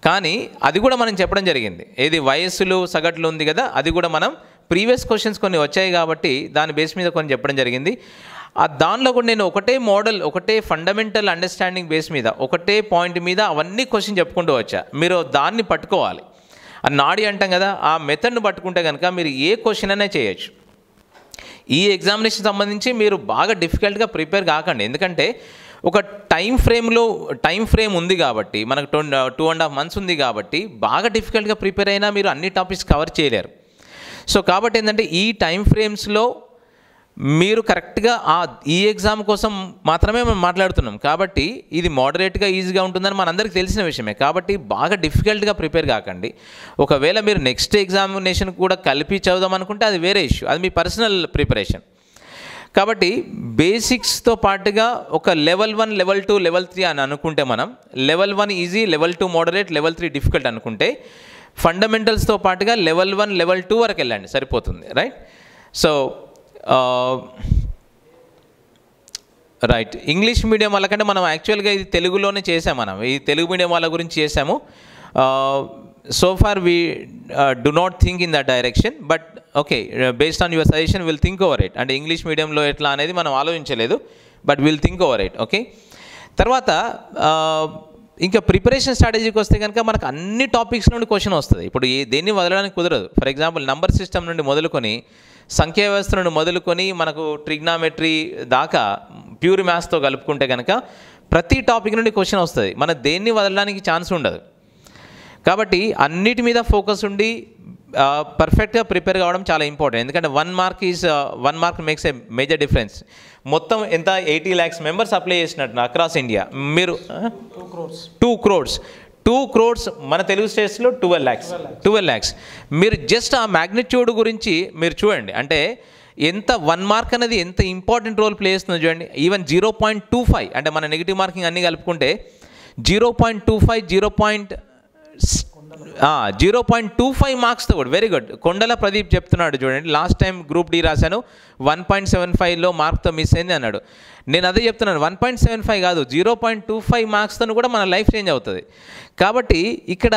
కానీ అది కూడా మనం చెప్పడం జరిగింది. ఏది వయస్సులు సగట్లు ఉంది కదా, అది కూడా మనం ప్రీవియస్ క్వశ్చన్స్ కొన్ని వచ్చాయి కాబట్టి దాని బేస్ మీద కొన్ని చెప్పడం జరిగింది. దానిలో కూడా నేను ఒకటే మోడల్, ఒకటే ఫండమెంటల్ అండర్స్టాండింగ్ బేస్ మీద, ఒకటే పాయింట్ మీద అవన్నీ క్వశ్చన్ చెప్పుకుంటూ వచ్చా. మీరు దాన్ని పట్టుకోవాలి, ఆ నాడి అంటాం కదా, ఆ మెథడ్ను పట్టుకుంటే కనుక మీరు ఏ క్వశ్చన్ అయినా చేయొచ్చు. ఈ ఎగ్జామినేషన్ సంబంధించి మీరు బాగా డిఫికల్ట్గా ప్రిపేర్ కాకండి. ఎందుకంటే ఒక టైం ఫ్రేమ్ ఉంది కాబట్టి, మనకు 2.5 months ఉంది కాబట్టి బాగా డిఫికల్ట్గా ప్రిపేర్ అయినా మీరు అన్ని టాపిక్స్ కవర్ చేయలేరు. సో కాబట్టి ఏంటంటే ఈ టైం ఫ్రేమ్స్లో మీరు కరెక్ట్గా ఈ ఎగ్జామ్ కోసం మాత్రమే మనం మాట్లాడుతున్నాం. కాబట్టి ఇది మోడరేట్గా ఈజీగా ఉంటుందని మనందరికీ తెలిసిన విషయమే. కాబట్టి బాగా డిఫికల్ట్గా ప్రిపేర్ కాకండి. ఒకవేళ మీరు నెక్స్ట్ ఎగ్జామినేషన్ కూడా కలిపి చదువుదాం అనుకుంటే అది వేరే ఇష్యూ, అది మీ పర్సనల్ ప్రిపరేషన్. కాబట్టి బేసిక్స్తో పాటుగా ఒక లెవెల్ 1, లెవెల్ 2, లెవెల్ 3 అని అనుకుంటే, మనం level 1 easy, level 2 moderate, level 3 difficult అనుకుంటే, ఫండమెంటల్స్తో పాటుగా లెవెల్ 1, లెవెల్ 2 వరకు వెళ్ళండి, సరిపోతుంది. Right. So right, English medium వాళ్ళకంటే మనం యాక్చువల్గా ఇది తెలుగులోనే చేసాం. మనం ఈ తెలుగు మీడియం వాళ్ళ గురించి చేసాము. So far we do not think in that direction, but okay, based on your suggestion will think over it. అంటే ఇంగ్లీష్ మీడియంలో ఎట్లా అనేది మనం ఆలోచించలేదు, but will think over it. Okay, తర్వాత ఇంకా ప్రిపరేషన్ స్ట్రాటజీకి వస్తే కనుక మనకు అన్ని టాపిక్స్ నుండి క్వశ్చన్ వస్తుంది. ఇప్పుడు దేన్ని వదలడానికి కుదరదు. ఫర్ ఎగ్జాంపుల్ నంబర్ సిస్టమ్ నుండి మొదలుకొని, సంఖ్యా వ్యవస్థ నుండి మొదలుకొని, మనకు ట్రిగ్నామెట్రీ దాకా ప్యూర్ మ్యాథ్స్తో కలుపుకుంటే కనుక ప్రతి టాపిక్ నుండి క్వశ్చన్ వస్తుంది. మన దేన్ని వదలడానికి ఛాన్స్ ఉండదు. కాబట్టి అన్నిటి మీద ఫోకస్ ఉండి పర్ఫెక్ట్గా ప్రిపేర్ కావడం చాలా ఇంపార్టెంట్. ఎందుకంటే 1 mark makes a major difference. మొత్తం ఎంత 80 lakhs మెంబర్స్ అప్లై చేసినట్టు అక్రాస్ ఇండియా. మీరు 2 crores మన తెలుగు స్టేట్స్లో 12 lakhs. మీరు జస్ట్ ఆ మ్యాగ్నిట్యూడ్ గురించి మీరు చూడండి. అంటే ఎంత 1 mark అనేది ఎంత ఇంపార్టెంట్ రోల్ ప్లే చేస్తుందో చూడండి. ఈవెన్ 0.25 అంటే మన నెగిటివ్ మార్కింగ్ అన్నీ కలుపుకుంటే 0.25 0.25 మార్క్స్తో కూడా వెరీ గుడ్. కొండల ప్రదీప్ చెప్తున్నాడు చూడండి, లాస్ట్ టైం గ్రూప్ డి రాశాను 1.75లో మార్క్తో మిస్ అయింది అన్నాడు. నేను అదే చెప్తున్నాను, 1.75 కాదు 0.25 మార్క్స్తో కూడా మన లైఫ్ చేంజ్ అవుతుంది. కాబట్టి ఇక్కడ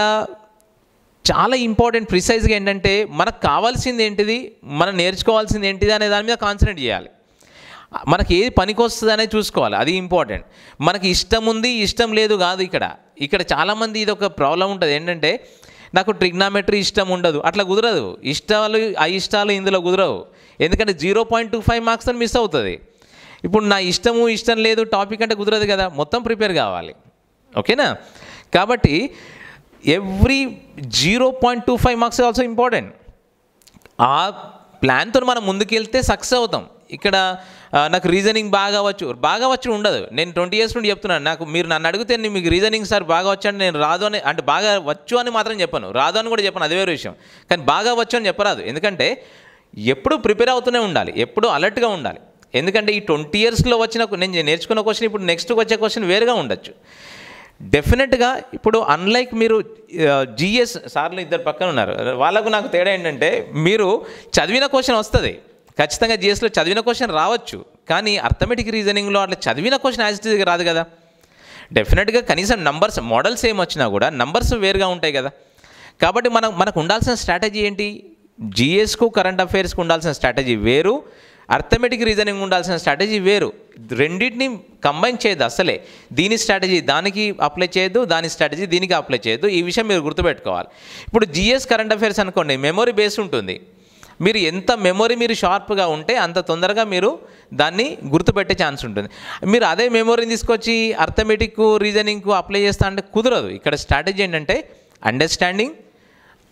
చాలా ఇంపార్టెంట్ ప్రిసైజ్గా ఏంటంటే మనకు కావాల్సింది ఏంటిది, మనం నేర్చుకోవాల్సింది ఏంటిది అనే దాని మీద కాన్సన్ట్రేట్ చేయాలి. మనకి ఏది పనికి వస్తుంది అనేది చూసుకోవాలి, అది ఇంపార్టెంట్. మనకి ఇష్టం ఉంది ఇష్టం లేదు కాదు. ఇక్కడ చాలామంది ఇది ఒక ప్రాబ్లం ఉంటుంది ఏంటంటే, నాకు ట్రిగ్నామెట్రీ ఇష్టం ఉండదు, అట్లా కుదరదు. ఇష్టాలు ఇందులో కుదరవు. ఎందుకంటే 0.25 మార్క్స్తో మిస్ అవుతుంది. ఇప్పుడు నా ఇష్టం లేదు టాపిక్ అంటే కుదరదు కదా, మొత్తం ప్రిపేర్ కావాలి. ఓకేనా? కాబట్టి ఎవ్రీ 0.25 మార్క్స్ ఆల్సో ఇంపార్టెంట్. ఆ ప్లాన్తో మనం ముందుకెళ్తే సక్సెస్ అవుతాం. ఇక్కడ నాకు రీజనింగ్ బాగా వచ్చు ఉండదు. నేను 20 years నుండి చెప్తున్నాను. మీరు నన్ను అడిగితే మీకు రీజనింగ్ సార్ బాగా వచ్చు అంటే నేను రాదు అని, అంటే బాగా వచ్చు అని మాత్రం చెప్పను, రాదు అని కూడా చెప్పను, అది వేరే విషయం. కానీ బాగా వచ్చు అని చెప్పరాదు. ఎందుకంటే ఎప్పుడు ప్రిపేర్ అవుతూనే ఉండాలి, ఎప్పుడు అలర్ట్గా ఉండాలి. ఎందుకంటే ఈ 20 yearsలో వచ్చిన నేను నేర్చుకున్న క్వశ్చన్ ఇప్పుడు నెక్స్ట్ వచ్చే క్వశ్చన్ వేరుగా ఉండొచ్చు. డెఫినెట్గా ఇప్పుడు అన్లైక్ మీరు జిఎస్ సార్లు ఇద్దరు పక్కన ఉన్నారు, వాళ్ళకు నాకు తేడా ఏంటంటే మీరు చదివిన క్వశ్చన్ వస్తుంది ఖచ్చితంగా, జిఎస్లో చదివిన క్వశ్చన్ రావచ్చు, కానీ అర్థమెటిక్ రీజనింగ్లో అట్లా చదివిన క్వశ్చన్ యాజ్ ఇట్ ఈజ్ రాదు కదా. డెఫినెట్గా కనీసం నంబర్స్ మోడల్స్ ఏం వచ్చినా కూడా నంబర్స్ వేరుగా ఉంటాయి కదా. కాబట్టి మనకు ఉండాల్సిన స్ట్రాటజీ ఏంటి, జిఎస్కు కరెంట్ అఫైర్స్కి ఉండాల్సిన స్ట్రాటజీ వేరు, అర్థమెటిక్ రీజనింగ్ ఉండాల్సిన స్ట్రాటజీ వేరు. రెండింటిని కంబైన్ చేయదు అసలే. దీని స్ట్రాటజీ దానికి అప్లై చేయొద్దు, దాని స్ట్రాటజీ దీనికి అప్లై చేయొద్దు. ఈ విషయం మీరు గుర్తుపెట్టుకోవాలి. ఇప్పుడు జిఎస్ కరెంట్ అఫైర్స్ అనుకోండి, మెమొరీ బేస్ ఉంటుంది. మీరు ఎంత మెమొరీ మీరు షార్ప్గా ఉంటే అంత తొందరగా మీరు దాన్ని గుర్తుపెట్టే ఛాన్స్ ఉంటుంది. మీరు అదే మెమొరీని తీసుకొచ్చి అర్థమెటిక్ రీజనింగ్కు అప్లై చేస్తా అంటే కుదరదు. ఇక్కడ స్ట్రాటజీ ఏంటంటే understanding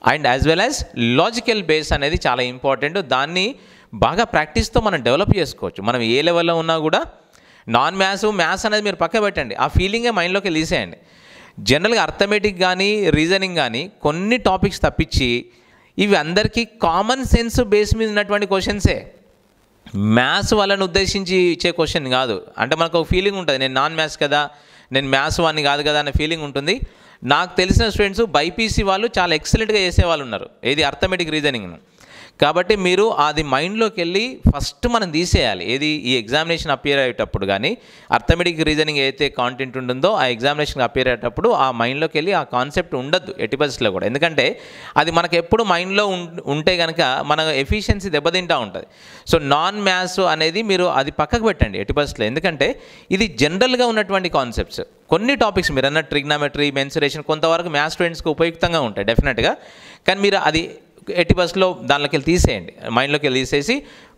and as well as logical base అనేది చాలా ఇంపార్టెంట్. దాన్ని బాగా ప్రాక్టీస్తో మనం డెవలప్ చేసుకోవచ్చు. మనం ఏ లెవెల్లో ఉన్నా కూడా నాన్ మ్యాథ్స్ అనేది మీరు పక్క పెట్టండి, ఆ ఫీలింగే మైండ్లోకి తీసేయండి. జనరల్గా అర్థమెటిక్ కానీ రీజనింగ్ కానీ కొన్ని టాపిక్స్ తప్పించి ఇవి అందరికీ కామన్ సెన్స్ బేస్ మీద ఉన్నటువంటి క్వశ్చన్సే. మ్యాథ్స్ వాళ్ళని ఉద్దేశించి ఇచ్చే క్వశ్చన్ కాదు. అంటే మనకు ఒక ఫీలింగ్ ఉంటుంది, నేను నాన్ మ్యాథ్స్ కదా, నేను మ్యాథ్స్ వాడిని కాదు కదా అనే ఫీలింగ్ ఉంటుంది. నాకు తెలిసిన స్టూడెంట్స్ బైపీసీ వాళ్ళు చాలా ఎక్సలెంట్గా చేసేవాళ్ళు ఉన్నారు ఏది అర్థమెటిక్ రీజనింగ్ను. కాబట్టి మీరు అది మైండ్లోకి వెళ్ళి ఫస్ట్ మనం తీసేయాలి. ఏది ఈ ఎగ్జామినేషన్ అపియర్ అయ్యేటప్పుడు కానీ అర్థమెటిక్ రీజనింగ్ ఏదైతే కాంటెంట్ ఉంటుందో ఆ ఎగ్జామినేషన్ అపియర్ అయ్యేటప్పుడు ఆ మైండ్లోకి వెళ్ళి ఆ కాన్సెప్ట్ ఉండద్దు ఎట్టి పరిస్థితుల్లో కూడా. ఎందుకంటే అది మనకు ఎప్పుడు మైండ్లో ఉంటే కనుక మన ఎఫిషియన్సీ దెబ్బతింటూ ఉంటుంది. సో నాన్ మ్యాథ్స్ అనేది మీరు అది పక్కకు పెట్టండి ఎట్టి పరిస్థితుల్లో. ఎందుకంటే ఇది జనరల్గా ఉన్నటువంటి కాన్సెప్ట్స్. కొన్ని టాపిక్స్ మీరు అన్న ట్రిగ్నామెట్రీ, మెన్సురేషన్ కొంతవరకు మ్యాథ్స్ స్టూడెంట్స్కి ఉపయుక్తంగా ఉంటాయి డెఫినెట్గా. కానీ మీరు అది ఎట్టి బస్లో దానిలోకి వెళ్ళి తీసేయండి, మైండ్లోకి వెళ్ళి తీసేసి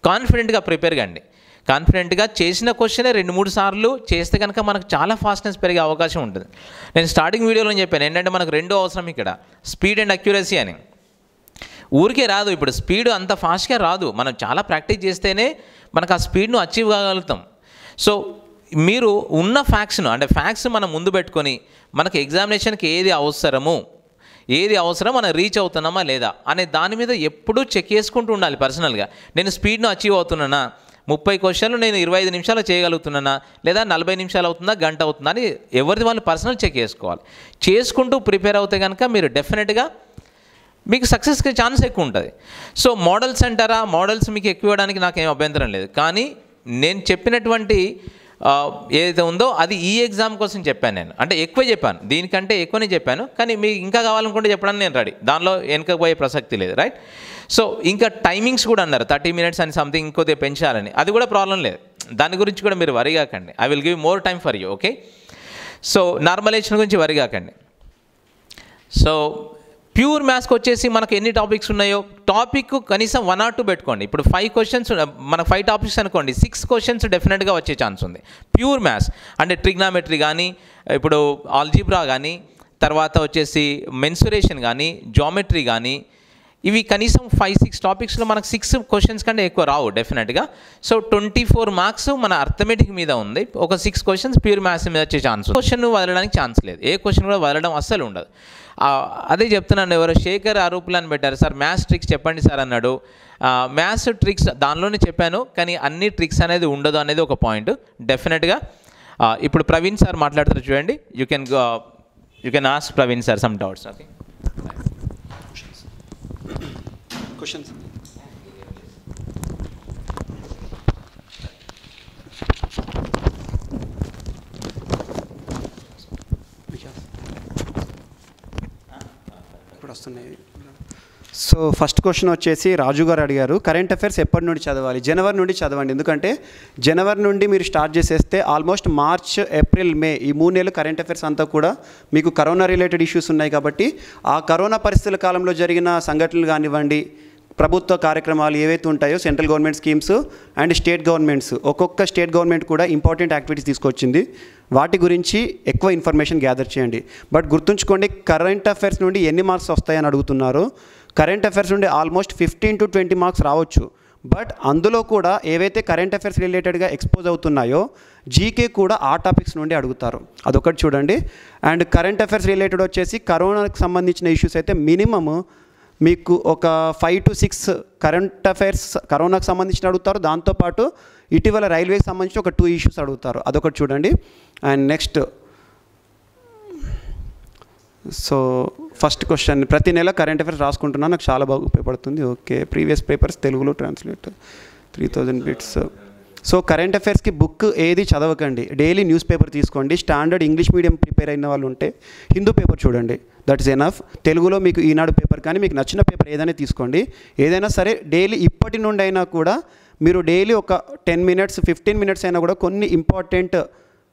కాన్ఫిడెంట్గా ప్రిపేర్ కండి. కాన్ఫిడెంట్గా చేసిన క్వశ్చనే 2-3 సార్లు చేస్తే కనుక మనకు చాలా ఫాస్ట్నెస్ పెరిగే అవకాశం ఉంటుంది. నేను స్టార్టింగ్ వీడియోలో చెప్పాను ఏంటంటే మనకు రెండో అవసరం ఇక్కడ స్పీడ్ అండ్ అక్యురసీ అని. ఊరికే రాదు, ఇప్పుడు స్పీడ్ అంత ఫాస్ట్గా రాదు, మనం చాలా ప్రాక్టీస్ చేస్తేనే మనకు ఆ స్పీడ్ను అచీవ్ కాగలుగుతాం. సో మీరు ఉన్న ఫ్యాక్ట్స్ను అంటే ఫ్యాక్ట్స్ మనం ముందు పెట్టుకొని మనకు ఎగ్జామినేషన్కి ఏది అవసరం మనం రీచ్ అవుతున్నామా లేదా అనే దాని మీద ఎప్పుడూ చెక్ చేసుకుంటూ ఉండాలి. పర్సనల్గా నేను స్పీడ్ను అచీవ్ అవుతున్నానా, 30 క్వశ్చన్లు నేను 25 నిమిషాలు చేయగలుగుతున్నానా, లేదా 40 నిమిషాలు అవుతుందా, గంట అవుతుందా అని ఎవరిది వాళ్ళు పర్సనల్ చెక్ చేసుకోవాలి. చేసుకుంటూ ప్రిపేర్ అవుతే కనుక మీరు డెఫినెట్గా మీకు సక్సెస్కి ఛాన్స్ ఎక్కువ ఉంటుంది. సో మోడల్స్ అంటారా, మోడల్స్ మీకు ఎక్కువ ఇవ్వడానికి నాకేం అభ్యంతరం లేదు, కానీ నేను చెప్పినటువంటి ఏదైతే ఉందో అది ఈ ఎగ్జామ్ కోసం చెప్పాను నేను. అంటే ఎక్కువ చెప్పాను, దీనికంటే ఎక్కువనే చెప్పాను, కానీ మీకు ఇంకా కావాలనుకుంటే చెప్పడానికి నేను రెడీ, దానిలో వెనకపోయే ప్రసక్తి లేదు, రైట్. సో ఇంకా టైమింగ్స్ కూడా అన్నారు 30 minutes అని సంథింగ్ ఇంకొద్దిగా పెంచాలని, అది కూడా ప్రాబ్లం లేదు, దాని గురించి కూడా మీరు వరి కాకండి. I will give more time for you, okay. So normalization గురించి వరి కాకండి. సో ప్యూర్ మ్యాథ్స్కి వచ్చేసి మనకు ఎన్ని టాపిక్స్ ఉన్నాయో టాపిక్ కనీసం 1 or 2 పెట్టుకోండి. ఇప్పుడు 5 questions మనకు 5 టాపిక్స్ అనుకోండి, 6 questions డెఫినెట్గా వచ్చే ఛాన్స్ ఉంది. ప్యూర్ మ్యాథ్స్ అంటే ట్రిగ్నామెట్రీ కానీ, ఇప్పుడు ఆల్జీబ్రా కానీ, తర్వాత వచ్చేసి మెన్సురేషన్ కానీ, జామెట్రీ కానీ, ఇవి కనీసం 5-6 టాపిక్స్లో మనకు 6 questions కంటే ఎక్కువ రావు డెఫినెట్గా. సో 24 marks మన అర్థమెటిక్ మీద ఉంది, ఒక 6 questions ప్యూర్ మ్యాథ్స్ మీద వచ్చే ఛాన్స్. క్వశ్చన్ వదలడానికి ఛాన్స్ లేదు, ఏ క్వశ్చన్ కూడా వదలడం అస్సలు ఉండదు. అదే చెప్తున్నాను, ఎవరో శేఖర్ ఆరూపులు అని పెట్టారు, సార్ మ్యాథ్స్ ట్రిక్స్ చెప్పండి సార్ అన్నాడు. మ్యాథ్స్ ట్రిక్స్ దానిలోనే చెప్పాను, కానీ అన్ని ట్రిక్స్ అనేది ఉండదు అనేది ఒక పాయింట్ డెఫినెట్గా. ఇప్పుడు ప్రవీణ్ సార్ మాట్లాడతారు చూడండి, you can ask Praveen sir some doubts. Okay, questions. ఇప్పుడు వస్తున్నాయి. సో ఫస్ట్ క్వశ్చన్ వచ్చేసి రాజు గారు అడిగారు, కరెంట్ అఫైర్స్ ఎప్పటి నుండి చదవాలి? జనవరి నుండి చదవండి, ఎందుకంటే జనవరి నుండి మీరు స్టార్ట్ చేసేస్తే ఆల్మోస్ట్ మార్చ్, ఏప్రిల్, మే ఈ 3 నెలలు కరెంట్ అఫైర్స్ అంతా కూడా మీకు కరోనా రిలేటెడ్ ఇష్యూస్ ఉన్నాయి. కాబట్టి ఆ కరోనా పరిస్థితుల కాలంలో జరిగిన సంఘటనలు కానివ్వండి, ప్రభుత్వ కార్యక్రమాలు ఏవైతే ఉంటాయో central government schemes and state governments, ఒక్కొక్క స్టేట్ గవర్నమెంట్ కూడా ఇంపార్టెంట్ యాక్టివిటీస్ తీసుకొచ్చింది, వాటి గురించి ఎక్కువ ఇన్ఫర్మేషన్ గ్యాదర్ చేయండి. బట్ గుర్తుంచుకోండి, కరెంట్ అఫైర్స్ నుండి ఎన్ని మార్క్స్ వస్తాయని అడుగుతున్నారు. కరెంట్ అఫైర్స్ నుండి ఆల్మోస్ట్ 15 to 20 marks రావచ్చు. బట్ అందులో కూడా ఏవైతే కరెంట్ అఫైర్స్ రిలేటెడ్గా ఎక్స్పోజ్ అవుతున్నాయో జీకే కూడా ఆ టాపిక్స్ నుండి అడుగుతారు, అదొకటి చూడండి. అండ్ కరెంట్ అఫైర్స్ రిలేటెడ్ వచ్చేసి కరోనాకి సంబంధించిన ఇష్యూస్ అయితే మినిమమ్ మీకు ఒక 5 to 6 కరెంట్ అఫైర్స్ కరోనాకు సంబంధించిన అడుగుతారు, దాంతోపాటు ఇటీవల రైల్వేకి సంబంధించి ఒక 2 issues అడుగుతారు, అదొకటి చూడండి. And next so first question, ప్రతి నెల కరెంట్ అఫైర్స్ రాసుకుంటున్నాను, నాకు చాలా బాగా ఉపయోగపడుతుంది. ఓకే, ప్రీవియస్ పేపర్స్ తెలుగులో ట్రాన్స్లేట్ 3000 బిట్స్. సో కరెంట్ అఫైర్స్కి బుక్ ఏది చదవకండి, డైలీ న్యూస్ పేపర్ తీసుకోండి. స్టాండర్డ్ ఇంగ్లీష్ మీడియం ప్రిపేర్ అయిన వాళ్ళు ఉంటే హిందూ పేపర్ చూడండి, దట్ ఈస్ ఎనఫ్. తెలుగులో మీకు ఈనాడు పేపర్ కానీ మీకు నచ్చిన పేపర్ ఏదైనా తీసుకోండి. ఏదైనా సరే డైలీ ఇప్పటి నుండి అయినా కూడా మీరు డైలీ ఒక 10 minutes 15 minutes అయినా కూడా కొన్ని ఇంపార్టెంట్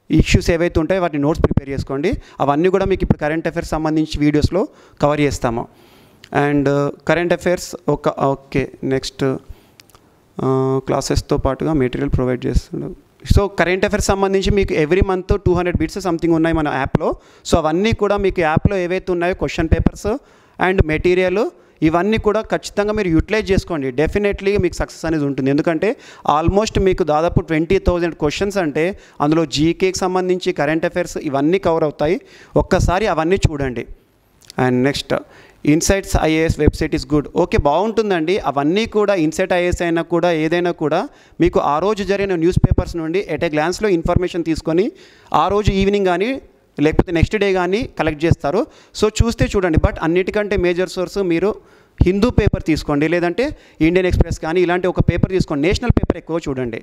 ఇష్యూస్ ఏవైతే ఉంటాయో వాటిని నోట్స్ ప్రిపేర్ చేసుకోండి. అవన్నీ కూడా మీకు ఇప్పుడు కరెంట్ అఫైర్స్ సంబంధించి వీడియోస్లో కవర్ చేస్తాము. And current affairs okay, next క్లాసెస్తో పాటుగా మెటీరియల్ ప్రొవైడ్ చేస్తున్నాడు. సో కరెంట్ అఫైర్స్ సంబంధించి మీకు ఎవ్రీ మంత్ 200 బిట్స్ సంథింగ్ ఉన్నాయి మన యాప్లో. సో అవన్నీ కూడా మీకు యాప్లో ఏవైతే ఉన్నాయో క్వశ్చన్ పేపర్స్ అండ్ మెటీరియల్ ఇవన్నీ కూడా ఖచ్చితంగా మీరు యూటిలైజ్ చేసుకోండి. డెఫినెట్లీ మీకు సక్సెస్ అనేది ఉంటుంది. ఎందుకంటే ఆల్మోస్ట్ మీకు దాదాపు 20,000 క్వశ్చన్స్ అంటే అందులో జీకేకి సంబంధించి కరెంట్ అఫైర్స్ ఇవన్నీ కవర్ అవుతాయి. ఒక్కసారి అవన్నీ చూడండి. And next insights IAS website is good. Okay, బాగుంటుందండి. అవన్నీ కూడా ఇన్సైట్ ఐఏఎస్ అయినా కూడా ఏదైనా కూడా మీకు ఆ రోజు జరిగిన న్యూస్ పేపర్స్ నుండి ఎట్ ఏ గ్లాన్స్లో ఇన్ఫర్మేషన్ తీసుకొని ఆ రోజు ఈవినింగ్ కానీ లేకపోతే నెక్స్ట్ డే కానీ కలెక్ట్ చేస్తారు. సో చూస్తే చూడండి. బట్ అన్నిటికంటే మేజర్ సోర్స్ మీరు హిందూ పేపర్ తీసుకోండి, లేదంటే ఇండియన్ ఎక్స్ప్రెస్ కానీ ఇలాంటి ఒక పేపర్ తీసుకోండి. నేషనల్ పేపర్ ఎక్కువ చూడండి.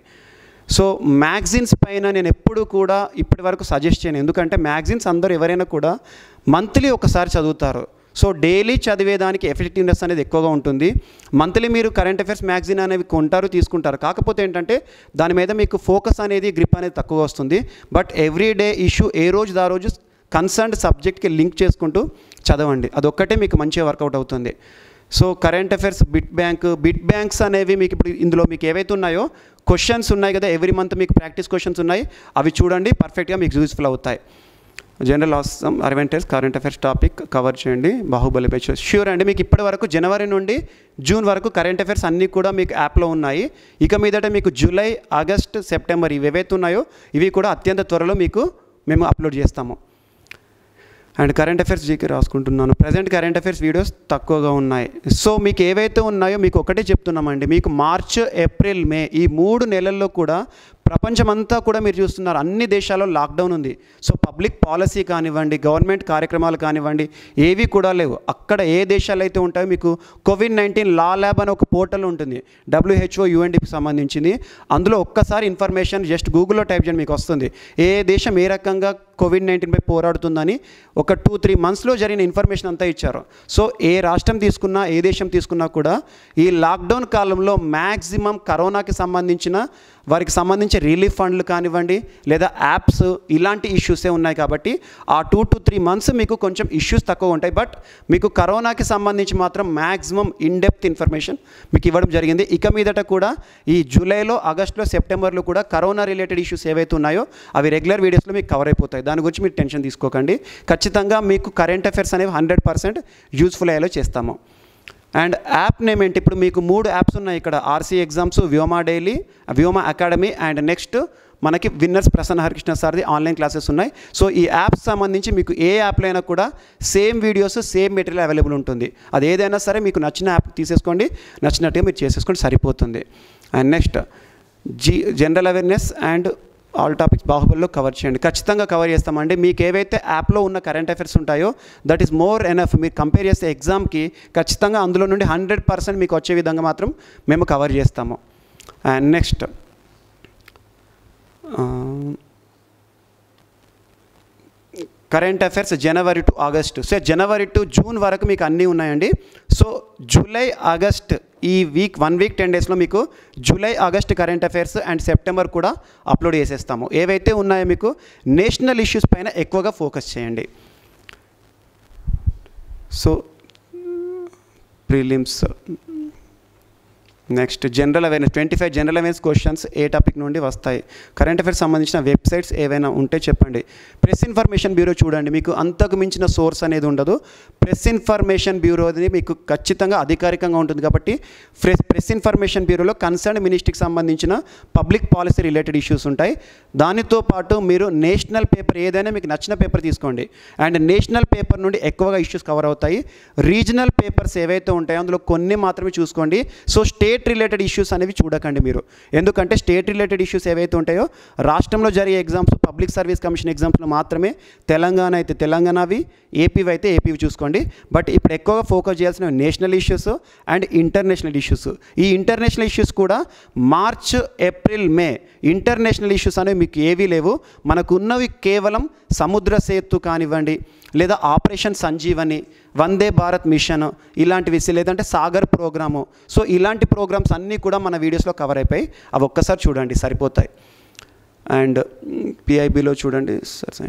సో మ్యాగజైన్స్ పైన నేను ఎప్పుడు కూడా ఇప్పటి వరకు సజెస్ట్ చేయను, ఎందుకంటే మ్యాగజైన్స్ అందరూ ఎవరైనా కూడా మంత్లీ ఒకసారి చదువుతారు. సో డైలీ చదివేదానికి ఎఫెక్టివ్నెస్ అనేది ఎక్కువగా ఉంటుంది. మంత్లీ మీరు కరెంట్ అఫైర్స్ మ్యాగజైన్ అనేవి కొంటారు, తీసుకుంటారు. కాకపోతే ఏంటంటే దాని మీద మీకు ఫోకస్ అనేది గ్రిప్ అనేది తక్కువ వస్తుంది. బట్ ఎవ్రీడే ఇష్యూ ఏ రోజు ఆ రోజు కన్సర్న్డ్ సబ్జెక్ట్కి లింక్ చేసుకుంటూ చదవండి. అదొక్కటే మీకు మంచిగా వర్కౌట్ అవుతుంది. So current affairs bit banks అనేవి మీకు ఇప్పుడు ఇందులో మీకు ఏవైతే ఉన్నాయో క్వశ్చన్స్ ఉన్నాయి కదా, ఎవ్రీ మంత్ మీకు ప్రాక్టీస్ క్వశ్చన్స్ ఉన్నాయి, అవి చూడండి, పర్ఫెక్ట్గా మీకు యూస్ఫుల్ అవుతాయి. General awesome adventures current affairs topic cover చేయండి. బాహుబలి పేజ్ ష్యూర్ అండి. మీకు ఇప్పటి వరకు జనవరి నుండి జూన్ వరకు కరెంట్ అఫైర్స్ అన్నీ కూడా మీకు యాప్లో ఉన్నాయి. ఇక మీదట మీకు జూలై, ఆగస్ట్, సెప్టెంబర్ ఇవి ఏవైతే ఉన్నాయో ఇవి కూడా అత్యంత త్వరలో మీకు మేము అప్లోడ్ చేస్తాము. అండ్ కరెంట్ అఫైర్స్ జీకే రాసుకుంటున్నాను. ప్రజెంట్ కరెంట్ అఫైర్స్ వీడియోస్ తక్కువగా ఉన్నాయి. సో మీకు ఏవైతే ఉన్నాయో మీకు ఒకటే చెప్తున్నామండి, మీకు మార్చ్, ఏప్రిల్, మే ఈ 3 నెలల్లో కూడా ప్రపంచమంతా కూడా మీరు చూస్తున్నారు అన్ని దేశాల్లో లాక్డౌన్ ఉంది. సో పబ్లిక్ పాలసీ కానివ్వండి, గవర్నమెంట్ కార్యక్రమాలు కానివ్వండి ఏవి కూడా లేవు. అక్కడ ఏ దేశాలు అయితే ఉంటాయో మీకు COVID-19 లా ల్యాబ్ అనే ఒక పోర్టల్ ఉంటుంది, WHO UNDPకి సంబంధించింది. అందులో ఒక్కసారి ఇన్ఫర్మేషన్ జస్ట్ గూగుల్లో టైప్ చేయండి, మీకు వస్తుంది ఏ దేశం ఏ రకంగా COVID-19 పై పోరాడుతుందని. ఒక 2-3 monthsలో జరిగిన ఇన్ఫర్మేషన్ అంతా ఇచ్చారు. సో ఏ రాష్ట్రం తీసుకున్నా ఏ దేశం తీసుకున్నా కూడా ఈ లాక్డౌన్ కాలంలో మ్యాక్సిమం కరోనాకి సంబంధించిన వారికి సంబంధించి రిలీఫ్ ఫండ్లు కానివ్వండి లేదా యాప్స్ ఇలాంటి ఇష్యూసే ఉన్నాయి. కాబట్టి ఆ 2 to 3 months మీకు కొంచెం ఇష్యూస్ తక్కువ ఉంటాయి. బట్ మీకు కరోనాకి సంబంధించి మాత్రం మ్యాక్సిమం ఇన్డెప్త్ ఇన్ఫర్మేషన్ మీకు ఇవ్వడం జరిగింది. ఇక మీదట కూడా ఈ జూలైలో, ఆగస్టులో, సెప్టెంబర్లో కూడా కరోనా రిలేటెడ్ ఇష్యూస్ ఏవైతే ఉన్నాయో అవి రెగ్యులర్ వీడియోస్లో మీకు కవర్ అయిపోతాయి. దాని గురించి మీరు టెన్షన్ తీసుకోకండి. ఖచ్చితంగా మీకు కరెంట్ అఫైర్స్ అనేవి 100% యూస్ఫుల్ అయ్యేలా చేస్తాము. అండ్ యాప్ నేమ్ ఏంటి, ఇప్పుడు మీకు 3 యాప్స్ ఉన్నాయి ఇక్కడ, RC exams, Vyoma daily, Vyoma academy and next మనకి విన్నర్స్ ప్రసన్న హరికృష్ణ సార్ది ఆన్లైన్ క్లాసెస్ ఉన్నాయి. సో ఈ యాప్స్ సంబంధించి మీకు ఏ యాప్లో అయినా కూడా same videos, same material available ఉంటుంది. అది ఏదైనా సరే మీకు నచ్చిన యాప్ తీసేసుకోండి, నచ్చినట్టుగా మీరు చేసేసుకోండి, సరిపోతుంది. And next general awareness and all topics బాహుబలిలో కవర్ చేయండి. ఖచ్చితంగా కవర్ చేస్తామండి. మీకు ఏవైతే యాప్లో ఉన్న కరెంట్ అఫైర్స్ ఉంటాయో దట్ ఈస్ మోర్ ఎనఫ్. మీరు కంపేర్ చేస్తే ఎగ్జామ్కి ఖచ్చితంగా అందులో నుండి 100% మీకు వచ్చే విధంగా మాత్రం మేము కవర్ చేస్తాము. And next current affairs January to August. So January to June వరకు మీకు అన్నీ ఉన్నాయండి. సో జూలై, ఆగస్ట్ ఈ వీక్ 1 week 10 daysలో మీకు July, August current affairs and September కూడా అప్లోడ్ చేసేస్తాము. ఏవైతే ఉన్నాయో మీకు నేషనల్ ఇష్యూస్ పైన ఎక్కువగా ఫోకస్ చేయండి. So prelims next general awareness 25 general awareness questions ఏ టాపిక్ నుండి వస్తాయి. కరెంట్ అఫైర్స్ సంబంధించిన వెబ్సైట్స్ ఏవైనా ఉంటే చెప్పండి. ప్రెస్ ఇన్ఫర్మేషన్ బ్యూరో చూడండి, మీకు అంతకు మించిన సోర్స్ అనేది ఉండదు. ప్రెస్ ఇన్ఫర్మేషన్ బ్యూరో అనేది మీకు ఖచ్చితంగా అధికారికంగా ఉంటుంది. కాబట్టి ప్రెస్ ఇన్ఫర్మేషన్ బ్యూరోలో కన్సర్న్ మినిస్ట్రీకి సంబంధించిన పబ్లిక్ పాలసీ రిలేటెడ్ ఇష్యూస్ ఉంటాయి. దానితో పాటు మీరు నేషనల్ పేపర్ ఏదైనా మీకు నచ్చిన పేపర్ తీసుకోండి. అండ్ నేషనల్ పేపర్ నుండి ఎక్కువగా ఇష్యూస్ కవర్ అవుతాయి. రీజనల్ పేపర్స్ ఏవైతే ఉంటాయో అందులో కొన్ని మాత్రమే చూసుకోండి. సో స్టేట్ రిలేటెడ్ ఇష్యూస్ అనేవి చూడకండి మీరు, ఎందుకంటే స్టేట్ రిలేటెడ్ ఇష్యూస్ ఏవైతే ఉంటాయో రాష్ట్రంలో జరిగే ఎగ్జామ్స్ పబ్లిక్ సర్వీస్ కమిషన్ ఎగ్జామ్స్లో మాత్రమే తెలంగాణ అయితే తెలంగాణవి, ఏపీవి అయితే ఏపీవి చూసుకోండి. బట్ ఇప్పుడు ఎక్కువగా ఫోకస్ చేయాల్సిన national issues and international issues. ఈ ఇంటర్నేషనల్ ఇష్యూస్ కూడా మార్చ్, ఏప్రిల్, మే ఇంటర్నేషనల్ ఇష్యూస్ అనేవి మీకు ఏవీ లేవు. మనకు ఉన్నవి కేవలం సముద్ర సేతు కానివ్వండి, లేదా ఆపరేషన్ సంజీవని, వందే భారత్ మిషన్ ఇలాంటివి, లేదంటే సాగర్ ప్రోగ్రాము. సో ఇలాంటి ప్రోగ్రామ్స్ అన్నీ కూడా మన వీడియోస్లో కవర్ అయిపోయి అవి ఒక్కసారి చూడండి సరిపోతాయి. అండ్ పిఐబిలో చూడండి sir,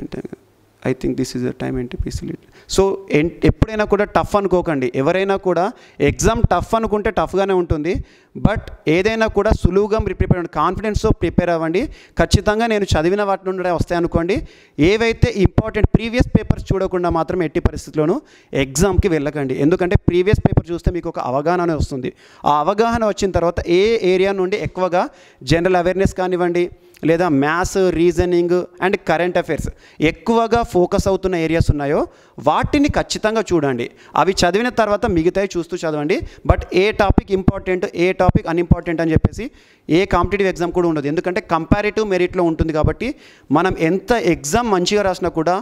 I think this is the time NTPC. So ఎప్పుడైనా కూడా టఫ్ అనుకోకండి. ఎవరైనా కూడా ఎగ్జామ్ టఫ్ అనుకుంటే టఫ్గానే ఉంటుంది. బట్ ఏదైనా కూడా సులువుగా ప్రిపేర్ అవ్వండి, కాన్ఫిడెన్స్తో ప్రిపేర్ అవ్వండి. ఖచ్చితంగా నేను చదివిన వాటి నుండి వస్తాయి అనుకోండి. ఏవైతే ఇంపార్టెంట్ ప్రీవియస్ పేపర్స్ చూడకుండా మాత్రం ఎట్టి పరిస్థితుల్లోనూ ఎగ్జామ్కి వెళ్ళకండి. ఎందుకంటే ప్రీవియస్ పేపర్ చూస్తే మీకు ఒక అవగాహన వస్తుంది. ఆ అవగాహన వచ్చిన తర్వాత ఏ ఏరియా నుండి ఎక్కువగా జనరల్ అవేర్నెస్ కానివ్వండి, లేదా maths, reasoning and current affairs ఎక్కువగా ఫోకస్ అవుతున్న ఏరియాస్ ఉన్నాయో వాటిని ఖచ్చితంగా చూడండి. అవి చదివిన తర్వాత మిగతాయి చూస్తూ చదవండి. But A topic important, A topic unimportant అని చెప్పేసి ఏ కాంపిటేటివ్ ఎగ్జామ్ కూడా ఉండదు. ఎందుకంటే కంపారిటివ్ మెరిట్లో ఉంటుంది కాబట్టి మనం ఎంత ఎగ్జామ్ మంచిగా రాసినా కూడా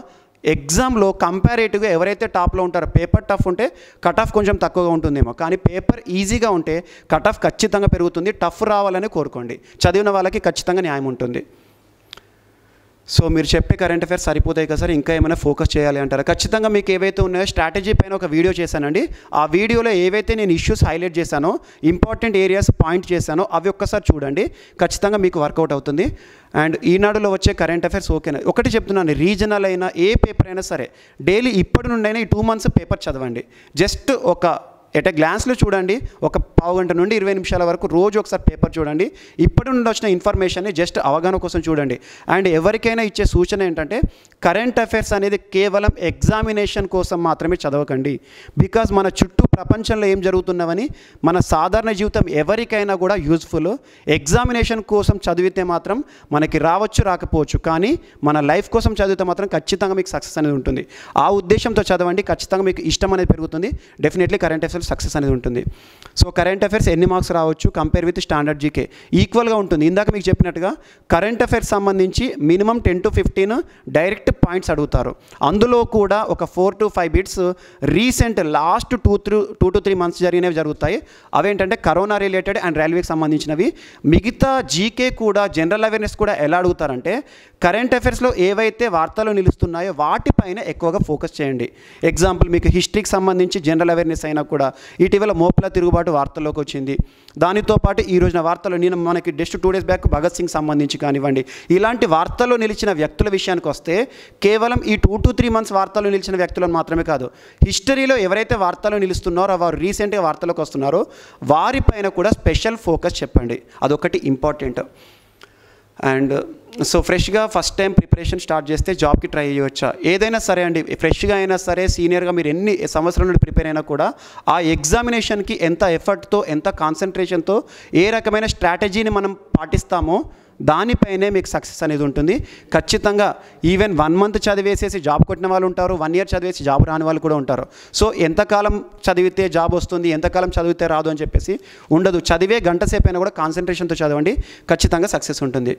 ఎగ్జామ్లో కంపారేటివ్గా ఎవరైతే టాప్లో ఉంటారో, పేపర్ టఫ్ ఉంటే కట్ ఆఫ్ కొంచెం తక్కువగా ఉంటుందేమో, కానీ పేపర్ ఈజీగా ఉంటే కట్ ఆఫ్ ఖచ్చితంగా పెరుగుతుంది. టఫ్ రావాలని కోరుకోండి. చదివిన వాళ్ళకి ఖచ్చితంగా న్యాయం ఉంటుంది. సో మీరు చెప్పే కరెంట్ అఫైర్స్ సరిపోతాయి కదా సార్, ఇంకా ఏమైనా ఫోకస్ చేయాలి అంటారా? ఖచ్చితంగా మీకు ఏవైతే ఉన్నాయో స్ట్రాటజీ పైన ఒక వీడియో చేశానండి. ఆ వీడియోలో ఏవైతే నేను ఇష్యూస్ హైలైట్ చేశానో, ఇంపార్టెంట్ ఏరియాస్ పాయింట్ చేశానో అవి ఒక్కసారి చూడండి. ఖచ్చితంగా మీకు వర్కౌట్ అవుతుంది. అండ్ ఈనాడులో వచ్చే కరెంట్ అఫైర్స్ ఓకేనా? ఒకటి చెప్తున్నాను, రీజనల్ అయినా ఏ పేపర్ అయినా సరే డైలీ ఇప్పటి నుండైనా ఈ 2 months పేపర్ చదవండి. జస్ట్ ఒక ఎట్ ఎ గ్లాన్స్లో చూడండి. ఒక పావు గంట నుండి 20 నిమిషాల వరకు రోజు ఒకసారి పేపర్ చూడండి. ఇప్పటి నుండి వచ్చిన ఇన్ఫర్మేషన్ని జస్ట్ అవగాహన కోసం చూడండి. అండ్ ఎవరికైనా ఇచ్చే సూచన ఏంటంటే కరెంట్ అఫైర్స్ అనేది కేవలం ఎగ్జామినేషన్ కోసం మాత్రమే చదవకండి. బికాజ్ మన చుట్టూ ప్రపంచంలో ఏం జరుగుతున్నవని మన సాధారణ జీవితం ఎవరికైనా కూడా యూజ్ఫుల్. ఎగ్జామినేషన్ కోసం చదివితే మాత్రం మనకి రావచ్చు రాకపోవచ్చు, కానీ మన లైఫ్ కోసం చదివితే మాత్రం ఖచ్చితంగా మీకు సక్సెస్ అనేది ఉంటుంది. ఆ ఉద్దేశంతో చదవండి. ఖచ్చితంగా మీకు ఇష్టం అనేది పెరుగుతుంది. డెఫినెట్లీ కరెంట్ అఫైర్స్ సక్సెస్ అనేది ఉంటుంది. సో కరెంట్ అఫైర్స్ ఎన్ని మార్క్స్ రావచ్చు కంపేర్ విత్ స్టాండర్డ్ జీకే? ఈక్వల్గా ఉంటుంది. ఇందాక మీకు చెప్పినట్టుగా కరెంట్ అఫైర్స్ సంబంధించి మినిమం 10 to 15 డైరెక్ట్ పాయింట్స్ అడుగుతారు. అందులో కూడా ఒక 4 to 5 bits recent last 2 to 3 months జరిగినవి జరుగుతాయి. అవేంటంటే కరోనా రిలేటెడ్ అండ్ రైల్వేకి సంబంధించినవి. మిగతా జీకే కూడా, జనరల్ అవేర్నెస్ కూడా ఎలా అడుగుతారంటే కరెంట్ అఫైర్స్లో ఏవైతే వార్తలు నిలుస్తున్నాయో వాటిపైన ఎక్కువగా ఫోకస్ చేయండి. ఎగ్జాంపుల్ మీకు హిస్టరీకి సంబంధించి జనరల్ అవేర్నెస్ అయినా కూడా ఇటీవల మోపుల తిరుగుబాటు వార్తల్లోకి వచ్చింది. దానితో పాటు ఈ రోజున వార్తలు మనకి just 2 days back Bhagat Singh సంబంధించి కానివ్వండి, ఇలాంటి వార్తల్లో నిలిచిన వ్యక్తుల విషయానికి వస్తే కేవలం ఈ 2 to 3 months వార్తల్లో నిలిచిన వ్యక్తులను మాత్రమే కాదు, హిస్టరీలో ఎవరైతే వార్తల్లో నిలుస్తున్నారో, వారు రీసెంట్గా వార్తల్లోకి వస్తున్నారో వారిపైన కూడా స్పెషల్ ఫోకస్ చెప్పండి. అదొకటి ఇంపార్టెంట్. అండ్ సో ఫ్రెష్గా ఫస్ట్ టైం ప్రిపరేషన్ స్టార్ట్ చేస్తే జాబ్కి ట్రై చేయవచ్చా? ఏదైనా సరే అండి, ఫ్రెష్గా అయినా సరే, సీనియర్గా మీరు ఎన్ని సంవత్సరాల నుండి ప్రిపేర్ అయినా కూడా ఆ ఎగ్జామినేషన్కి ఎంత ఎఫర్ట్తో, ఎంత కాన్సన్ట్రేషన్తో, ఏ రకమైన స్ట్రాటజీని మనం పాటిస్తామో దానిపైనే మీకు సక్సెస్ అనేది ఉంటుంది. ఖచ్చితంగా ఈవెన్ 1 month చదివేసేసి జాబ్ కొట్టిన వాళ్ళు ఉంటారు, 1 year చదివేసి జాబ్ రాని వాళ్ళు కూడా ఉంటారు. సో ఎంతకాలం చదివితే జాబ్ వస్తుంది, ఎంతకాలం చదివితే రాదు అని చెప్పేసి ఉండదు. చదివే గంట సేపు అయినా కూడా కాన్సన్ట్రేషన్తో చదవండి, ఖచ్చితంగా సక్సెస్ ఉంటుంది.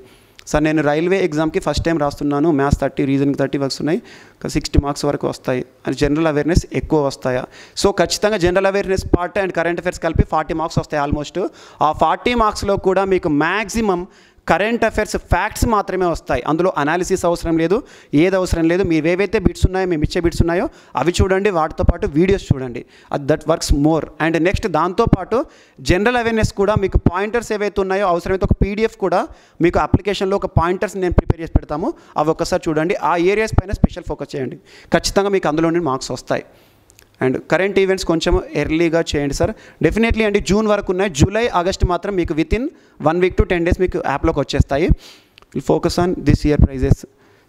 సార్ నేను రైల్వే ఎగ్జామ్కి ఫస్ట్ టైం రాస్తున్నాను, మ్యాథ్స్ 30, రీజనింగ్ 30 వస్తున్నాయి, 60 marks వరకు వస్తాయి. అండ్ జనరల్ అవేర్నెస్ ఎక్కువ వస్తాయా? సో ఖచ్చితంగా general awareness part and current affairs కలిపి 40 marks వస్తాయి ఆల్మోస్ట్. ఆ 40 marksలో కూడా మీకు మ్యాక్సిమం కరెంట్ అఫైర్స్ ఫ్యాక్ట్స్ మాత్రమే వస్తాయి. అందులో అనాలిసిస్ అవసరం లేదు, ఏది అవసరం లేదు. మీరు ఏవైతే బిట్స్ ఉన్నాయో, మేము ఇచ్చే బిట్స్ ఉన్నాయో అవి చూడండి, వాటితో పాటు వీడియోస్ చూడండి. That works more. And next దాంతోపాటు జనరల్ అవేర్నెస్ కూడా మీకు పాయింటర్స్ ఏవైతే ఉన్నాయో అవసరమైతే ఒక PDF కూడా మీకు అప్లికేషన్లో ఒక పాయింటర్స్ నేను ప్రిపేర్ చేసి పెడతాము, అవి ఒక్కసారి చూడండి. ఆ ఏరియాస్ పైన స్పెషల్ ఫోకస్ చేయండి, ఖచ్చితంగా మీకు అందులో నుండి మార్క్స్ వస్తాయి. అండ్ కరెంట్ ఈవెంట్స్ కొంచెం ఎర్లీగా చేయండి సార్. డెఫినెట్లీ అండి, జూన్ వరకు ఉన్నాయి. జూలై, ఆగస్ట్ మాత్రం మీకు వితిన్ 1 week to 10 days మీకు యాప్లోకి వచ్చేస్తాయి. Focus on this year prizes.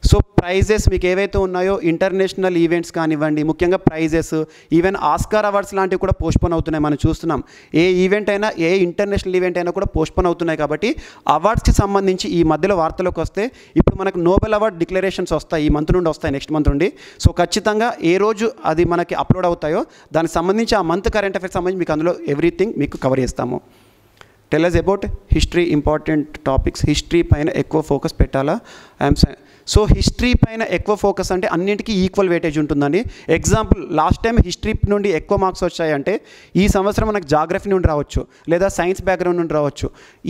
So prizes మీకు ఏవైతే ఉన్నాయో ఇంటర్నేషనల్ ఈవెంట్స్ కానివ్వండి, ముఖ్యంగా ప్రైజెస్, ఈవెన్ ఆస్కార్ అవార్డ్స్ లాంటివి కూడా పోస్ట్పోన్ అవుతున్నాయి. మనం చూస్తున్నాం, ఏ ఈవెంట్ అయినా, ఏ ఇంటర్నేషనల్ ఈవెంట్ అయినా కూడా పోస్ట్పోన్ అవుతున్నాయి. కాబట్టి అవార్డ్స్కి సంబంధించి ఈ మధ్యలో వార్తలోకి వస్తే ఇప్పుడు మనకు నోబెల్ అవార్డ్ డిక్లరేషన్స్ వస్తాయి, ఈ మంత్ నుండి వస్తాయి, నెక్స్ట్ మంత్ నుండి. సో ఖచ్చితంగా ఏ రోజు అది మనకి అప్లోడ్ అవుతాయో దానికి సంబంధించి ఆ మంత్ కరెంట్ అఫైర్స్ సంబంధించి మీకు అందులో ఎవ్రీథింగ్ మీకు కవర్ చేస్తాము. Tell us about history, important topics. History పైన ఎక్కువ ఫోకస్ పెట్టాలా? సో హిస్టరీ పైన ఎక్కువ ఫోకస్ అంటే అన్నింటికీ ఈక్వల్ వెయిటేజ్ ఉంటుందండి. ఎగ్జాంపుల్ లాస్ట్ టైం హిస్టరీ నుండి ఎక్కువ మార్క్స్ వచ్చాయంటే ఈ సంవత్సరం మనకు జాగ్రఫీ నుండి రావచ్చు, లేదా సైన్స్ బ్యాక్గ్రౌండ్ నుండి రావచ్చు.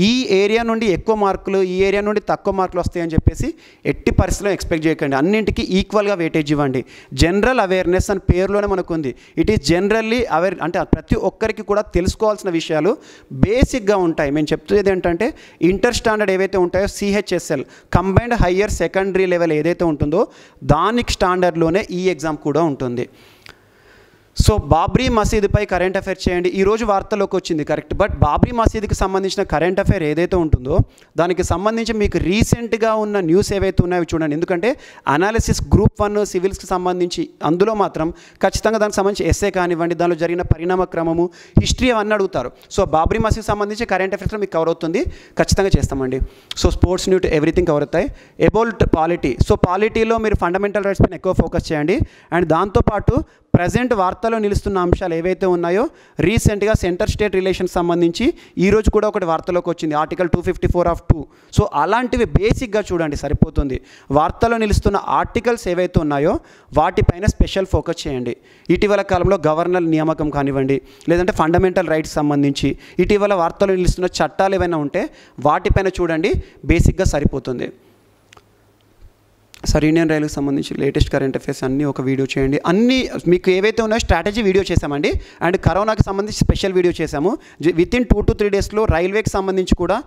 ఈ ఏరియా నుండి ఎక్కువ మార్కులు, ఈ ఏరియా నుండి తక్కువ మార్కులు వస్తాయని చెప్పేసి ఎట్టి పరిస్థితుల్లో ఎక్స్పెక్ట్ చేయకండి. అన్నింటికీ ఈక్వల్గా వెయిటేజ్ ఇవ్వండి. జనరల్ అవేర్నెస్ అని పేరులోనే మనకు ఉంది. ఇట్ ఈస్ జనరల్లీ అవేర్ అంటే ప్రతి ఒక్కరికి కూడా తెలుసుకోవాల్సిన విషయాలు బేసిక్గా ఉంటాయి. మేము చెప్తున్నది ఏంటంటే ఇంటర్ స్టాండర్డ్ ఏవైతే ఉంటాయో CHSL combined higher secondary level ఏదైతే ఉంటుందో దానికి స్టాండర్డ్లోనే ఈ ఎగ్జామ్ కూడా ఉంటుంది. సో బాబ్రీ మసీదుపై కరెంట్ అఫైర్ చేయండి. ఈరోజు వార్తల్లోకి వచ్చింది కరెక్ట్, బట్ బాబ్రీ మసీదుకి సంబంధించిన కరెంట్ అఫైర్ ఏదైతే ఉంటుందో దానికి సంబంధించి మీకు రీసెంట్గా ఉన్న న్యూస్ ఏవైతే ఉన్నాయో చూడండి. ఎందుకంటే అనాలిసిస్ గ్రూప్ 1 సివిల్స్కి సంబంధించి అందులో మాత్రం ఖచ్చితంగా దానికి సంబంధించి ఎస్ఏ కానివ్వండి, దానిలో జరిగిన పరిణామ క్రమము, హిస్టరీ అవన్నీ అడుగుతారు. సో బాబ్రీ మసీద్ సంబంధించి కరెంట్ అఫైర్స్లో మీకు కవర్ అవుతుంది, ఖచ్చితంగా చేస్తామండి. So sports news everything cover అవుతాయి. అబౌట్ పాలిటీ, సో పాలిటీలో మీరు ఫండమెంటల్ రైట్స్ పైన ఎక్కువ ఫోకస్ చేయండి. అండ్ దాంతోపాటు ప్రజెంట్ వార్తలో నిలుస్తున్న అంశాలు ఏవైతే ఉన్నాయో రీసెంట్గా సెంటర్ స్టేట్ రిలేషన్స్ సంబంధించి ఈరోజు కూడా ఒకటి వార్తలోకి వచ్చింది, ఆర్టికల్ 254(2). సో అలాంటివి బేసిక్గా చూడండి సరిపోతుంది. వార్తలో నిలుస్తున్న ఆర్టికల్స్ ఏవైతే ఉన్నాయో వాటిపైన స్పెషల్ ఫోకస్ చేయండి. ఇటీవల కాలంలో గవర్నర్ నియామకం కానివ్వండి, లేదంటే ఫండమెంటల్ రైట్స్ సంబంధించి ఇటీవల వార్తలో నిలుస్తున్న చట్టాలు ఏవైనా ఉంటే వాటిపైన చూడండి, బేసిక్గా సరిపోతుంది. సార్ ఇండియన్ రైల్వేకి సంబంధించి లేటెస్ట్ కరెంట్ అఫైర్స్ అన్నీ ఒక వీడియో చేయండి. అన్నీ మీకు ఏవైతే ఉన్నాయో స్ట్రాటజీ వీడియో చేసామండి. అండ్ కరోనాకి సంబంధించి స్పెషల్ వీడియో చేసాము. వితిన్ 2 to 3 డేస్లో రైల్వేకి సంబంధించి కూడా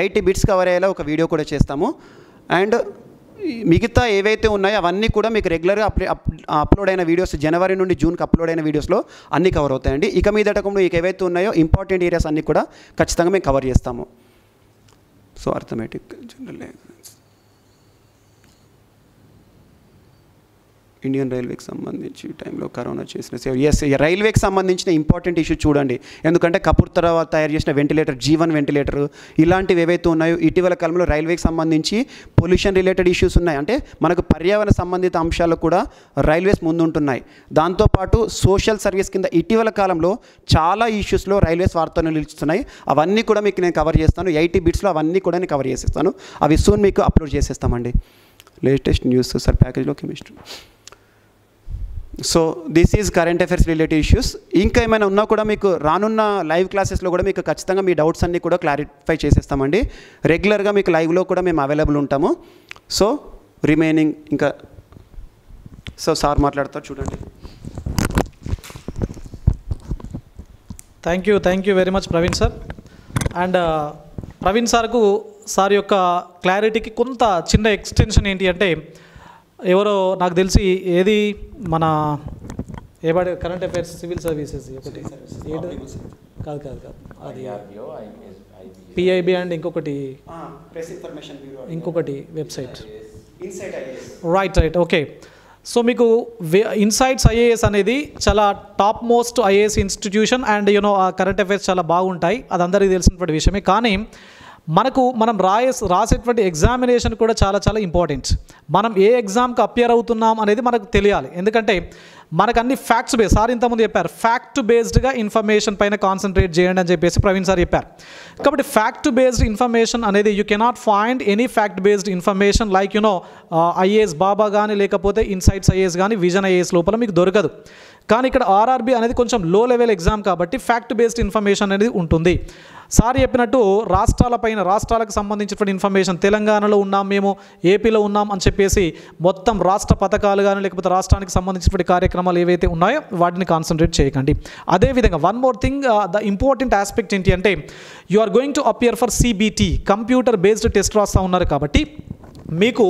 80 బిట్స్ కవర్ అయ్యేలా ఒక వీడియో కూడా చేస్తాము. అండ్ మిగతా ఏవైతే ఉన్నాయో అవన్నీ కూడా మీకు రెగ్యులర్గా అప్లోడ్ అయిన వీడియోస్ జనవరి నుండి జూన్కి అప్లోడ్ అయిన వీడియోస్లో అన్నీ కవర్ అవుతాయండి. ఇక మీదట మీకు ఏవైతే ఉన్నాయో ఇంపార్టెంట్ ఏరియాస్ అన్నీ కూడా ఖచ్చితంగా మేము కవర్ చేస్తాము. సో అర్థమెటిక్ జనరల్ ఇండియన్ రైల్వేకి సంబంధించి టైంలో కరోనా చేసిన సేవ. ఎస్, రైల్వేకి సంబంధించిన ఇంపార్టెంట్ ఇష్యూ చూడండి. ఎందుకంటే కపూర్ తర్వాత తయారు చేసిన వెంటిలేటర్, G1 వెంటిలేటర్, ఇలాంటివి ఏవైతే ఉన్నాయో ఇటీవల కాలంలో రైల్వేకి సంబంధించి పొల్యూషన్ రిలేటెడ్ ఇష్యూస్ ఉన్నాయి. అంటే మనకు పర్యావరణ సంబంధిత అంశాలు కూడా రైల్వేస్ ముందుంటున్నాయి. దాంతోపాటు సోషల్ సర్వీస్ కింద ఇటీవల కాలంలో చాలా ఇష్యూస్లో రైల్వేస్ వార్తలు నిలుస్తున్నాయి. అవన్నీ కూడా మీకు నేను కవర్ చేస్తాను. 80 బిట్స్లో అవన్నీ కూడా నేను కవర్ చేసేస్తాను. అవి సూన్ మీకు అప్లోడ్ చేసేస్తామండి. లేటెస్ట్ న్యూస్ సార్ ప్యాకేజ్లో chemistry. So this is current affairs related issues. ఇంకా ఏమైనా ఉన్నా కూడా మీకు రానున్న లైవ్ క్లాసెస్లో కూడా మీకు ఖచ్చితంగా మీ డౌట్స్ అన్నీ కూడా క్లారిఫై చేసేస్తామండి. రెగ్యులర్గా మీకు లైవ్లో కూడా మేము అవైలబుల్ ఉంటాము. సో రిమైనింగ్ ఇంకా సార్ మాట్లాడతారు చూడండి. Thank you very much Praveen sir. And Praveen sir యొక్క క్లారిటీకి కొంత చిన్న ఎక్స్టెన్షన్ ఏంటి అంటే, ఎవరో నాకు తెలిసి ఏది మన ఏబడి కరెంట్ అఫైర్స్ సివిల్ సర్వీసెస్ ఒకటి కాదు అది PIB అండ్ ఇంకొకటి వెబ్సైట్ రైట్ ఓకే. సో మీకు ఇన్సైట్స్ IAS అనేది చాలా top most IAS institution. And ఆ కరెంట్ అఫైర్స్ చాలా బాగుంటాయి, అది అందరికీ తెలిసినటువంటి విషయమే. కానీ మనం రాసేటువంటి ఎగ్జామినేషన్ కూడా చాలా ఇంపార్టెంట్. మనం ఏ ఎగ్జామ్కి అపియర్ అవుతున్నాం అనేది మనకు తెలియాలి. ఎందుకంటే మనకు అన్ని ఫ్యాక్ట్స్ బేస్, సార్ ఇంతకుముందు చెప్పారు, ఫ్యాక్ట్ బేస్డ్గా ఇన్ఫర్మేషన్ పైన కాన్సన్ట్రేట్ చేయండి అని చెప్పేసి ప్రవీణ్ సార్ చెప్పారు. కాబట్టి ఫ్యాక్ట్ బేస్డ్ ఇన్ఫర్మేషన్ అనేది you cannot find any fact based information like IAS బాబా కానీ, లేకపోతే ఇన్సైట్స్ IAS కానీ, విజన్ IAS లోపల మీకు దొరకదు. కానీ ఇక్కడ RRB అనేది కొంచెం లో లెవెల్ ఎగ్జామ్ కాబట్టి ఫ్యాక్ట్ బేస్డ్ ఇన్ఫర్మేషన్ అనేది ఉంటుంది. సార్ చెప్పినట్టు రాష్ట్రాలకు సంబంధించినటువంటి ఇన్ఫర్మేషన్, తెలంగాణలో ఉన్నాం మేము, ఏపీలో ఉన్నాం అని చెప్పేసి మొత్తం రాష్ట్ర పథకాలు కానీ లేకపోతే రాష్ట్రానికి సంబంధించినటువంటి కార్యక్రమాలు ఏవైతే ఉన్నాయో వాటిని కాన్సన్ట్రేట్ చేయకండి. అదేవిధంగా one more thing, the important aspect ఏంటి అంటే, you are going to appear for CBT, computer based test రాస్తూ ఉన్నారు. కాబట్టి మీకు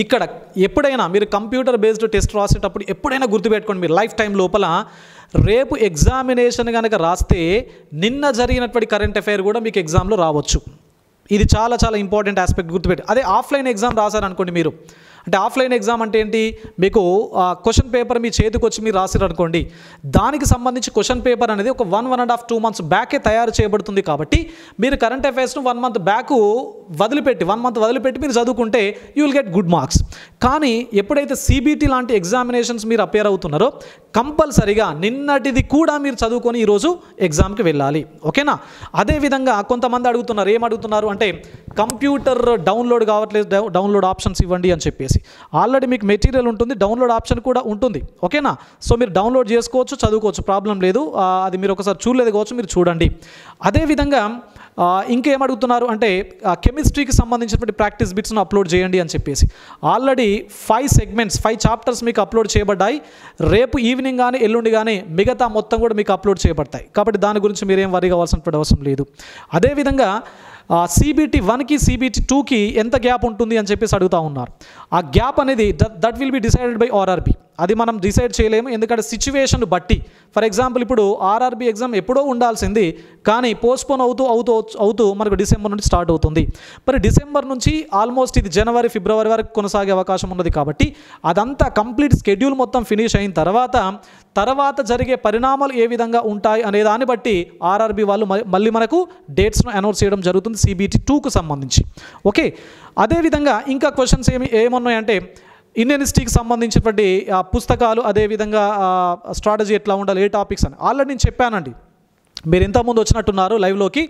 ఇక్కడ ఎప్పుడైనా మీరు కంప్యూటర్ బేస్డ్ టెస్ట్ రాసేటప్పుడు ఎప్పుడైనా గుర్తుపెట్టుకోండి, మీరు లైఫ్ టైం లోపల రేపు ఎగ్జామినేషన్ కనుక రాస్తే నిన్న జరిగినటువంటి కరెంట్ అఫైర్ కూడా మీకు ఎగ్జామ్లో రావచ్చు. ఇది చాలా ఇంపార్టెంట్ ఆస్పెక్ట్ గుర్తుపెట్టి. అదే ఆఫ్లైన్ ఎగ్జామ్ రాశారనుకోండి మీరు, అంటే ఆఫ్లైన్ ఎగ్జామ్ అంటే ఏంటి, మీకు క్వశ్చన్ పేపర్ మీ చేతికి వచ్చి మీరు రాశారనుకోండి, దానికి సంబంధించి క్వశ్చన్ పేపర్ అనేది ఒక 1.5 2 months బ్యాకే తయారు చేయబడుతుంది. కాబట్టి మీరు కరెంట్ అఫైర్స్ను 1 month బ్యాక్ వదిలిపెట్టి మీరు చదువుకుంటే you will get good marks. కానీ ఎప్పుడైతే CBT లాంటి ఎగ్జామినేషన్స్ మీరు అపేర్ అవుతున్నారో కంపల్సరీగా నిన్నటిది కూడా మీరు చదువుకొని ఈరోజు ఎగ్జామ్కి వెళ్ళాలి. ఓకేనా? అదేవిధంగా కొంతమంది ఏం అడుగుతున్నారు అంటే కంప్యూటర్ డౌన్లోడ్ కావట్లేదు, డౌన్లోడ్ ఆప్షన్స్ ఇవ్వండి అని చెప్పేసి. చెప్పేసి. ఆల్రెడీ మీకు మెటీరియల్ ఉంటుంది, డౌన్లోడ్ ఆప్షన్ కూడా ఉంటుంది, ఓకేనా. సో మీరు డౌన్లోడ్ చేసుకోవచ్చు, చదువుకోవచ్చు, ప్రాబ్లం లేదు. అది మీరు ఒకసారి చూడలేదు కావచ్చు, మీరు చూడండి. అదేవిధంగా ఇంకేమడుగుతున్నారు అంటే కెమిస్ట్రీకి సంబంధించినటువంటి ప్రాక్టీస్ బిట్స్ను అప్లోడ్ చేయండి అని చెప్పేసి. ఆల్రెడీ 5 సెగ్మెంట్స్ 5 చాప్టర్స్ మీకు అప్లోడ్ చేయబడ్డాయి. రేపు ఈవినింగ్ కానీ ఎల్లుండి కానీ మిగతా మొత్తం కూడా మీకు అప్లోడ్ చేయబడతాయి. కాబట్టి దాని గురించి మీరేం వరి కావాల్సినటువంటి అవసరం లేదు. అదేవిధంగా CBT 1కి CBT 2కి ఎంత గ్యాప్ ఉంటుంది అని చెప్పేసి అడుగుతూ ఉన్నారు. ఆ గ్యాప్ అనేది that will be decided by RRB. అది మనం డిసైడ్ చేయలేము, ఎందుకంటే సిచ్యువేషన్ బట్టి. ఫర్ ఎగ్జాంపుల్ ఇప్పుడు RRB ఎగ్జామ్ ఎప్పుడో ఉండాల్సింది, కానీ పోస్ట్పోన్ అవుతూ మనకు డిసెంబర్ నుండి స్టార్ట్ అవుతుంది. మరి డిసెంబర్ నుంచి ఆల్మోస్ట్ ఇది జనవరి ఫిబ్రవరి వరకు కొనసాగే అవకాశం ఉన్నది. కాబట్టి అదంతా కంప్లీట్ స్కెడ్యూల్ మొత్తం ఫినిష్ అయిన తర్వాత జరిగే పరిణామాలు ఏ విధంగా ఉంటాయి అనే దాన్ని బట్టి RRB వాళ్ళు మళ్ళీ మనకు డేట్స్ను అనౌన్స్ చేయడం జరుగుతుంది CBT 2కు సంబంధించి. ఓకే, అదేవిధంగా ఇంకా క్వశ్చన్స్ ఏమున్నాయంటే ఇండియన్ హిస్టరీకి సంబంధించినటువంటి పుస్తకాలు, అదేవిధంగా స్ట్రాటజీ ఎట్లా ఉండాలి, ఏ టాపిక్స్ అని ఆల్రెడీ నేను చెప్పానండి. మీరు ఇంతకుముందు వచ్చినట్టున్నారు లైవ్లోకి.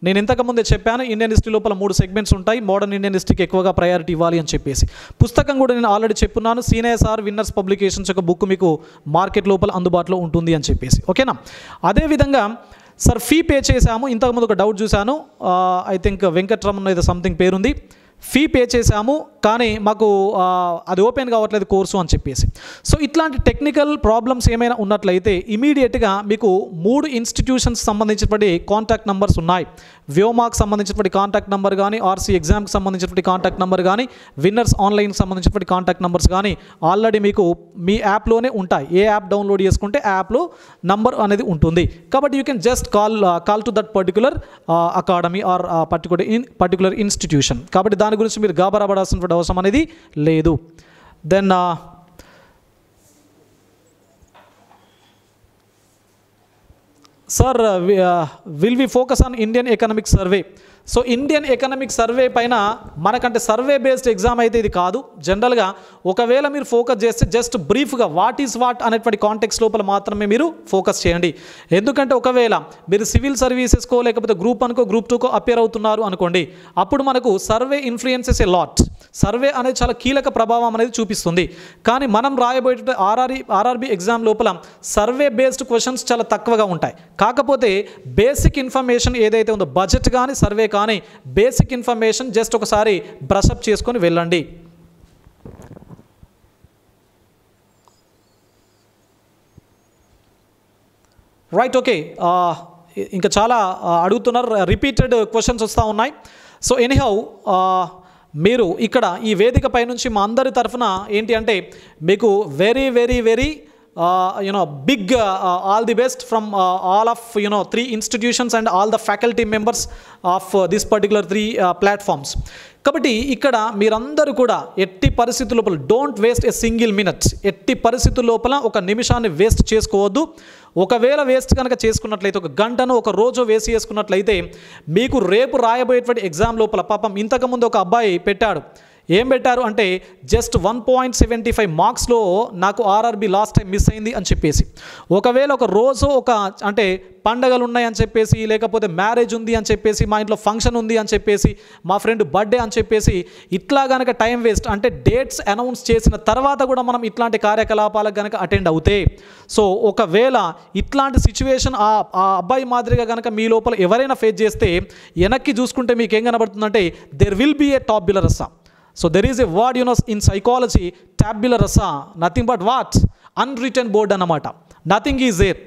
నేను ఇంతకుముందే చెప్పాను, ఇండియన్ హిస్టరీ లోపల 3 సెగ్మెంట్స్ ఉంటాయి. మోడర్న్ ఇండియన్ హిస్టరీకి ఎక్కువగా ప్రయారిటీ ఇవ్వాలి అని చెప్పేసి. పుస్తకం కూడా నేను ఆల్రెడీ చెప్పున్నాను, CNSR విన్నర్స్ పబ్లికేషన్స్ ఒక బుక్ మీకు మార్కెట్ లోపల అందుబాటులో ఉంటుంది అని చెప్పేసి, ఓకేనా. అదేవిధంగా సార్ ఫీ పే చేశాము, ఇంతకుముందు ఒక డౌట్ చూశాను, ఐ థింక్ వెంకట్రమణ ఏదో సంథింగ్ పేరుంది. ఫీ పే చేశాము కానీ మాకు అది ఓపెన్ కావట్లేదు కోర్సు అని చెప్పేసి. సో ఇట్లాంటి టెక్నికల్ ప్రాబ్లమ్స్ ఏమైనా ఉన్నట్లయితే ఇమీడియట్గా మీకు 3 ఇన్స్టిట్యూషన్స్ సంబంధించినటువంటి కాంటాక్ట్ నెంబర్స్ ఉన్నాయి. వ్యోమాకి సంబంధించినటువంటి కాంటాక్ట్ నెంబర్ కానీ, RC ఎగ్జామ్కి సంబంధించినటువంటి కాంటాక్ట్ నెంబర్ కానీ, విన్నర్స్ ఆన్లైన్కి సంబంధించినటువంటి కాంటాక్ట్ నెంబర్స్ కానీ ఆల్రెడీ మీకు మీ యాప్లోనే ఉంటాయి. ఏ యాప్ డౌన్లోడ్ చేసుకుంటే యాప్లో నంబర్ అనేది ఉంటుంది. కాబట్టి you can just call to that particular academy or particular institution. కాబట్టి దాని గురించి మీరు గాబరా పడాల్సిన అవసరం అనేది లేదు. Then sir will we focus on Indian economic survey. So Indian economic survey పైన మనకంటే సర్వే బేస్డ్ ఎగ్జామ్ అయితే ఇది కాదు. జనరల్గా ఒకవేళ మీరు ఫోకస్ చేస్తే జస్ట్ బ్రీఫ్గా వాట్ ఈజ్ వాట్ అనేటువంటి కాంటెక్స్ట్ లోపల మాత్రమే మీరు ఫోకస్ చేయండి. ఎందుకంటే ఒకవేళ మీరు సివిల్ సర్వీసెస్కో లేకపోతే గ్రూప్ 1కో గ్రూప్ 2కో అపేర్ అవుతున్నారు అనుకోండి, అప్పుడు మనకు survey influences a lot. Survey అనేది చాలా కీలక ప్రభావం అనేది చూపిస్తుంది. కానీ మనం రాయబోయే ఆర్ఆర్బి ఎగ్జామ్ లోపల సర్వే బేస్డ్ క్వశ్చన్స్ చాలా తక్కువగా ఉంటాయి. కాకపోతే బేసిక్ ఇన్ఫర్మేషన్ ఏదైతే ఉందో, బడ్జెట్ కానీ సర్వే కానీ బేసిక్ ఇన్ఫర్మేషన్ జస్ట్ ఒకసారి బ్రషప్ చేసుకొని వెళ్ళండి. Right, okay. ఇంకా చాలా అడుగుతున్నారు, రిపీటెడ్ క్వశ్చన్స్ వస్తూ ఉన్నాయి. సో ఎనీహౌ మీరు ఇక్కడ ఈ వేదిక పై నుంచి మా అందరి తరఫున ఏంటి అంటే మీకు very very very big all the best from all of 3 institutions and all the faculty members of this particular 3 platforms. కాబట్టి ఇక్కడ మీరందరూ కూడా ఎట్టి పరిస్థితుల లోపల don't waste a single minute. ఎట్టి పరిస్థితుల లోపల ఒక నిమిషాన్ని వేస్ట్ చేసుకోవద్దు. ఒకవేళ వేస్ట్ కనుక చేసుకున్నట్లయితే, ఒక గంటను ఒక రోజు వేస్ట్ చేసుకున్నట్లయితే మీకు రేపు రాయబోయేటువంటి ఎగ్జామ్ లోపల, పాపం ఇంతకుముందు ఒక అబ్బాయి పెట్టాడు, ఏం పెట్టారు అంటే జస్ట్ 1.75 మార్క్స్లో నాకు ఆర్ఆర్బి లాస్ట్ టైం మిస్ అయింది అని చెప్పేసి. ఒకవేళ ఒక రోజు అంటే పండగలు ఉన్నాయని చెప్పేసి, లేకపోతే మ్యారేజ్ ఉంది అని చెప్పేసి, మా ఇంట్లో ఫంక్షన్ ఉంది అని చెప్పేసి, మా ఫ్రెండ్ బర్త్డే అని చెప్పేసి, ఇట్లా కనుక టైం వేస్ట్ అంటే డేట్స్ అనౌన్స్ చేసిన తర్వాత కూడా మనం ఇట్లాంటి కార్యకలాపాలకు కనుక అటెండ్ అవుతే, సో ఒకవేళ ఇట్లాంటి సిచ్యువేషన్ ఆ అబ్బాయి మాదిరిగా కనుక మీ లోపల ఎవరైనా ఫేస్ చేస్తే, వెనక్కి చూసుకుంటే మీకు ఏం కనబడుతుందంటే there will be a tabular రసా. So there is a word in psychology, tabula rasa, nothing but what? Unwritten board అన్నమాట. Nothing is there.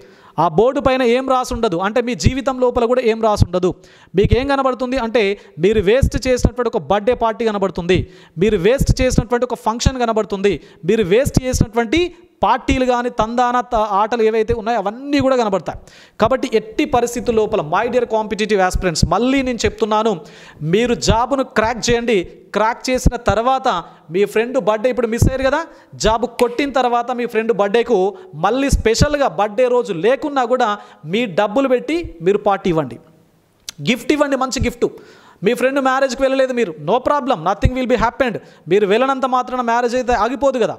ఆ బోర్డు పైన ఏం రాసి ఉండదు, అంటే మీ జీవితం లోపల కూడా ఏం రాసి ఉండదు. మీకు ఏం కనబడుతుంది అంటే మీరు వేస్ట్ చేసినటువంటి ఒక బర్త్డే పార్టీ కనబడుతుంది, మీరు వేస్ట్ చేసినటువంటి ఒక ఫంక్షన్ కనబడుతుంది, మీరు వేస్ట్ చేసినటువంటి పార్టీలు కానీ తందాన ఆటలు ఏవైతే ఉన్నాయో అవన్నీ కూడా కనబడతాయి. కాబట్టి ఎట్టి పరిస్థితుల లోపల మై డియర్ కాంపిటేటివ్ ఆస్పిరెంట్స్, మళ్ళీ నేను చెప్తున్నాను, మీరు జాబును క్రాక్ చేయండి. క్రాక్ చేసిన తర్వాత మీ ఫ్రెండ్ బర్త్డే, ఇప్పుడు మిస్ అయ్యారు కదా, జాబ్ కొట్టిన తర్వాత మీ ఫ్రెండ్ బర్త్డేకు మళ్ళీ స్పెషల్గా బర్త్డే రోజు లేకున్నా కూడా మీ డబ్బులు పెట్టి మీరు పార్టీ ఇవ్వండి, గిఫ్ట్ ఇవ్వండి, మంచి గిఫ్ట్. మీ ఫ్రెండ్ మ్యారేజ్కి వెళ్ళలేదు మీరు, no problem, nothing will be happened. మీరు వెళ్ళనంత మాత్రాన మ్యారేజ్ అయితే ఆగిపోదు కదా.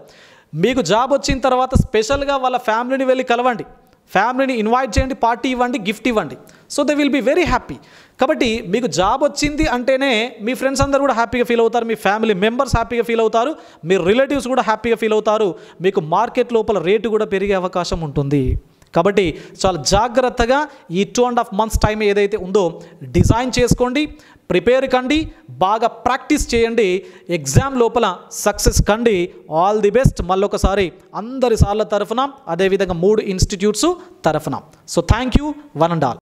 మీకు జాబ్ వచ్చిన తర్వాత స్పెషల్గా వాళ్ళ ఫ్యామిలీని వెళ్ళి కలవండి, ఫ్యామిలీని ఇన్వైట్ చేయండి, పార్టీ ఇవ్వండి, గిఫ్ట్ ఇవ్వండి. So they will be very happy. కాబట్టి మీకు జాబ్ వచ్చింది అంటేనే మీ ఫ్రెండ్స్ అందరూ కూడా హ్యాపీగా ఫీల్ అవుతారు, మీ ఫ్యామిలీ మెంబర్స్ హ్యాపీగా ఫీల్ అవుతారు, మీ రిలేటివ్స్ కూడా హ్యాపీగా ఫీల్ అవుతారు, మీకు మార్కెట్ లోపల రేటు కూడా పెరిగే అవకాశం ఉంటుంది. కాబట్టి చాలా జాగ్రత్తగా ఈ 2.5 months టైం ఏదైతే ఉందో డిజైన్ చేసుకోండి, ప్రిపేర్ కండి, బాగా ప్రాక్టీస్ చేయండి, ఎగ్జామ్ లోపల సక్సెస్ కండి. All the best. మళ్ళొకసారి అందరి సార్ల తరఫున, అదేవిధంగా 3 ఇన్స్టిట్యూట్స్ తరఫున. So thank you, one and all.